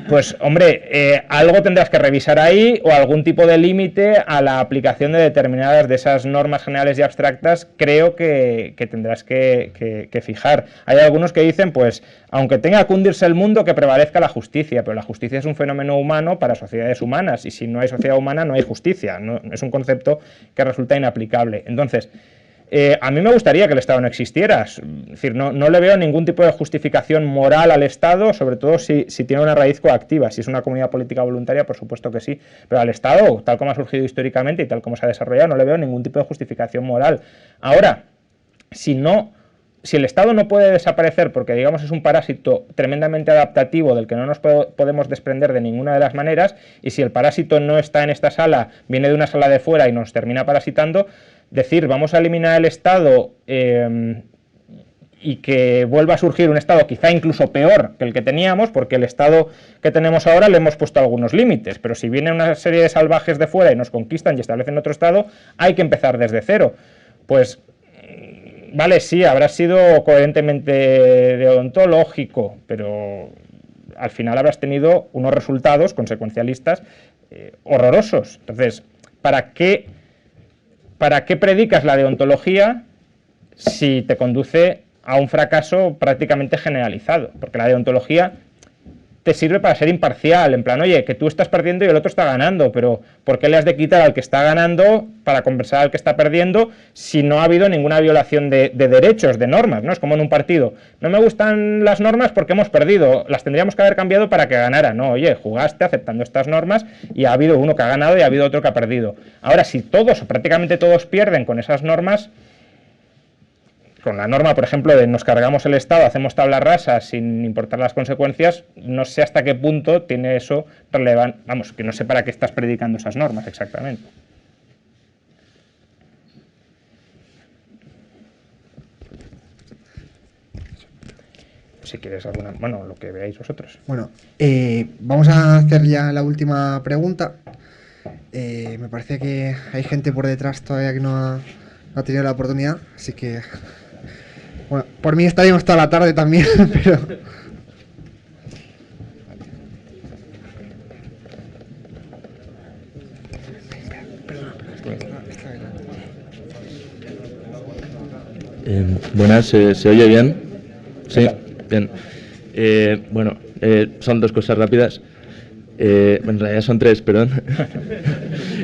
pues, hombre, algo tendrás que revisar ahí o algún tipo de límite a la aplicación de determinadas de esas normas generales y abstractas, creo que tendrás que fijar. Hay algunos que dicen, pues, aunque tenga que hundirse el mundo, que prevalezca la justicia, pero la justicia es un fenómeno humano para sociedades humanas y si no hay sociedad humana no hay justicia, no, es un concepto que resulta inaplicable. Entonces, a mí me gustaría que el Estado no existiera, es decir, no le veo ningún tipo de justificación moral al Estado, sobre todo si tiene una raíz coactiva. Si es una comunidad política voluntaria, por supuesto que sí, pero al Estado, tal como ha surgido históricamente y tal como se ha desarrollado, no le veo ningún tipo de justificación moral. Ahora, si el Estado no puede desaparecer porque, digamos, es un parásito tremendamente adaptativo del que no nos podemos desprender de ninguna de las maneras, y si el parásito no está en esta sala, viene de una sala de fuera y nos termina parasitando, decir, vamos a eliminar el Estado y que vuelva a surgir un Estado quizá incluso peor que el que teníamos, porque el Estado que tenemos ahora le hemos puesto algunos límites, pero si viene una serie de salvajes de fuera y nos conquistan y establecen otro Estado, hay que empezar desde cero. Pues, vale, sí, habrá sido coherentemente deontológico, pero al final habrás tenido unos resultados consecuencialistas horrorosos. Entonces, ¿para qué predicas la deontología si te conduce a un fracaso prácticamente generalizado? Porque la deontología te sirve para ser imparcial, en plan, oye, que tú estás perdiendo y el otro está ganando, pero ¿por qué le has de quitar al que está ganando para compensar al que está perdiendo si no ha habido ninguna violación de derechos, de normas, ¿no? Es como en un partido. No me gustan las normas porque hemos perdido, las tendríamos que haber cambiado para que ganara. No, oye, jugaste aceptando estas normas y ha habido uno que ha ganado y ha habido otro que ha perdido. Ahora, si todos o prácticamente todos pierden con esas normas, con la norma, por ejemplo, de nos cargamos el Estado, hacemos tabla rasa sin importar las consecuencias, no sé hasta qué punto tiene eso relevancia, vamos, que no sé para qué estás predicando esas normas exactamente. Si quieres alguna, bueno, lo que veáis vosotros. Bueno, vamos a hacer ya la última pregunta. Me parece que hay gente por detrás todavía que no ha tenido la oportunidad, así que... Bueno, por mí estaríamos toda la tarde también, pero... Buenas, ¿se oye bien? Sí, bien. Bueno, son dos cosas rápidas. En realidad son tres, perdón.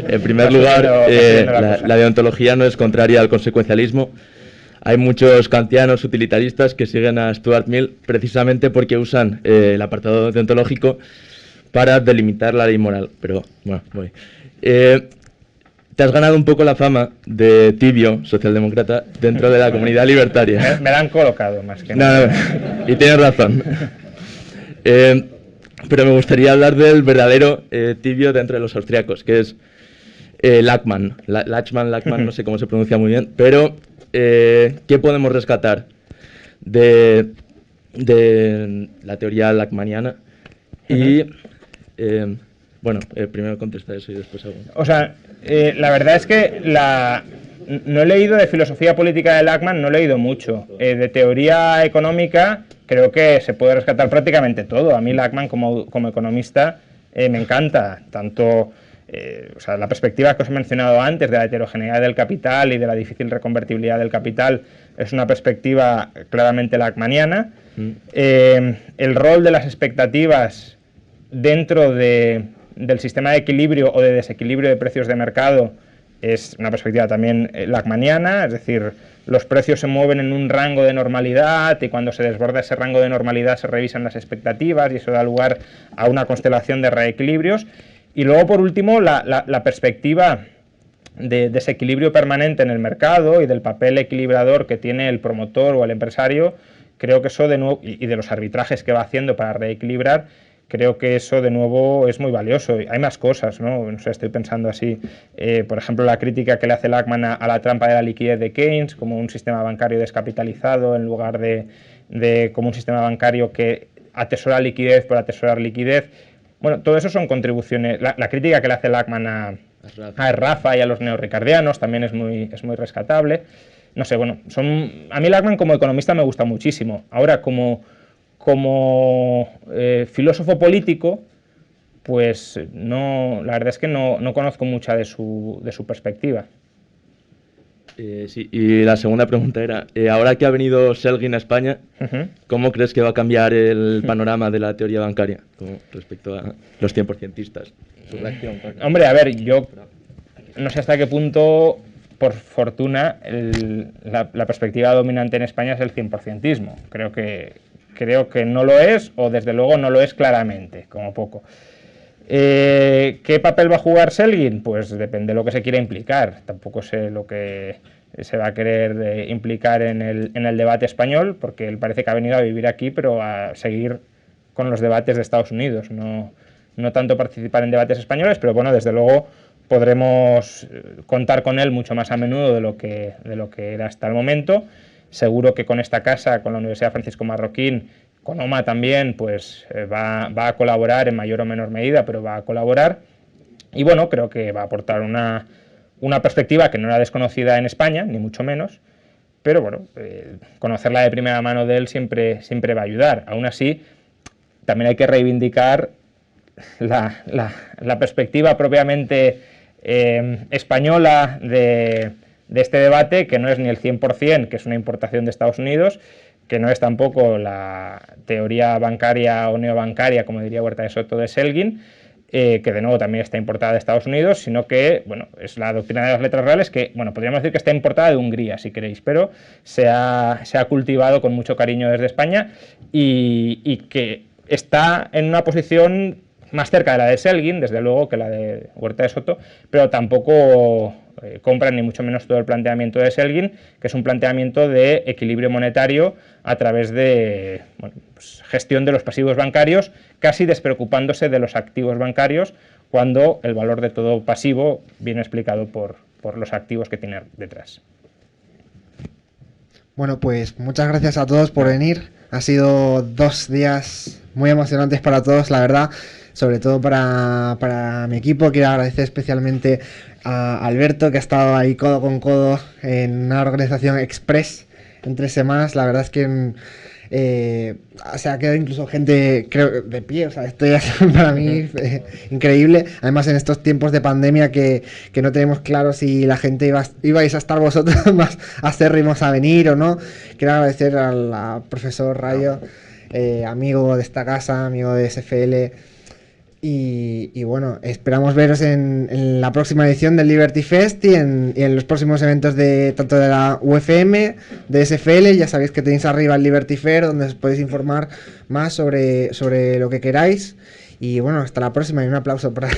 En primer lugar, la deontología no es contraria al consecuencialismo. Hay muchos kantianos utilitaristas que siguen a Stuart Mill precisamente porque usan el apartado deontológico para delimitar la ley moral. Pero, bueno, voy. te has ganado un poco la fama de tibio socialdemócrata dentro de la comunidad libertaria. Me la han colocado más que nada. No, y tienes razón. Pero me gustaría hablar del verdadero tibio de entre los austriacos, que es Lachmann. Lachmann, no sé cómo se pronuncia muy bien, pero ¿qué podemos rescatar de la teoría lachmanniana? Y, primero contesta eso y después hago. O sea, la verdad es que no he leído de filosofía política de Lachmann, no he leído mucho. De teoría económica creo que se puede rescatar prácticamente todo. A mí Lachmann como economista me encanta, tanto la perspectiva que os he mencionado antes de la heterogeneidad del capital y de la difícil reconvertibilidad del capital es una perspectiva claramente lachmanniana. El rol de las expectativas dentro del sistema de equilibrio o de desequilibrio de precios de mercado es una perspectiva también lachmanniana, es decir, los precios se mueven en un rango de normalidad y cuando se desborda ese rango de normalidad se revisan las expectativas y eso da lugar a una constelación de reequilibrios. Y luego, por último, la perspectiva de desequilibrio permanente en el mercado y del papel equilibrador que tiene el promotor o el empresario, creo que eso de nuevo, y de los arbitrajes que va haciendo para reequilibrar, creo que eso de nuevo es muy valioso. Hay más cosas, ¿no? No sé, estoy pensando así, por ejemplo, la crítica que le hace Lachmann a la trampa de la liquidez de Keynes, como un sistema bancario descapitalizado en lugar de como un sistema bancario que atesora liquidez por atesorar liquidez. Bueno, todo eso son contribuciones. La crítica que le hace Lachmann a Rafa y a los neorricardianos también es muy rescatable. No sé, bueno, a mí Lachmann como economista me gusta muchísimo. Ahora, como filósofo político, pues no, la verdad es que no conozco mucha de su perspectiva. Sí, y la segunda pregunta era, ahora que ha venido Selgin a España, ¿cómo crees que va a cambiar el panorama de la teoría bancaria respecto a los 100%istas? Su reacción. Hombre, a ver, yo no sé hasta qué punto, por fortuna, la perspectiva dominante en España es el 100%ismo. Creo que no lo es, o desde luego no lo es claramente, como poco. ¿Qué papel va a jugar Selgin? Pues depende de lo que se quiera implicar. Tampoco sé lo que se va a querer implicar en el debate español, porque él parece que ha venido a vivir aquí, pero a seguir con los debates de Estados Unidos. No tanto participar en debates españoles, pero bueno, desde luego podremos contar con él mucho más a menudo de lo que era hasta el momento. Seguro que con esta casa, con la Universidad Francisco Marroquín, con OMA también, pues va a colaborar en mayor o menor medida, pero va a colaborar. Y bueno, creo que va a aportar una perspectiva que no era desconocida en España, ni mucho menos, pero bueno, conocerla de primera mano de él siempre va a ayudar. Aún así, también hay que reivindicar la perspectiva propiamente española de este debate, que no es ni el 100%, que es una importación de Estados Unidos, que no es tampoco la teoría bancaria o neobancaria, como diría Huerta de Soto, de Selgin, que de nuevo también está importada de Estados Unidos, sino que, bueno, es la doctrina de las letras reales, que, bueno, podríamos decir que está importada de Hungría, si queréis, pero se ha cultivado con mucho cariño desde España y que está en una posición más cerca de la de Selgin, desde luego, que la de Huerta de Soto, pero tampoco compran ni mucho menos todo el planteamiento de Selgin, que es un planteamiento de equilibrio monetario a través de gestión de los pasivos bancarios, casi despreocupándose de los activos bancarios, cuando el valor de todo pasivo viene explicado por los activos que tiene detrás. Bueno, pues muchas gracias a todos por venir. Ha sido 2 días muy emocionantes para todos, la verdad. Sobre todo para mi equipo. Quiero agradecer especialmente a Alberto, que ha estado ahí codo con codo en una organización express en 3 semanas. La verdad es que se ha quedado incluso gente, creo, de pie. O sea, esto ya es para mí increíble. Además, en estos tiempos de pandemia que no tenemos claro si la gente ibais a estar vosotros más acérrimos a venir o no. Quiero agradecer al profesor Rayo, amigo de esta casa, amigo de SFL. Y bueno, esperamos veros en la próxima edición del Liberty Fest y en los próximos eventos tanto de la UFM, de SFL. Ya sabéis que tenéis arriba el Liberty Fair, donde os podéis informar más sobre lo que queráis. Y bueno, hasta la próxima y un aplauso para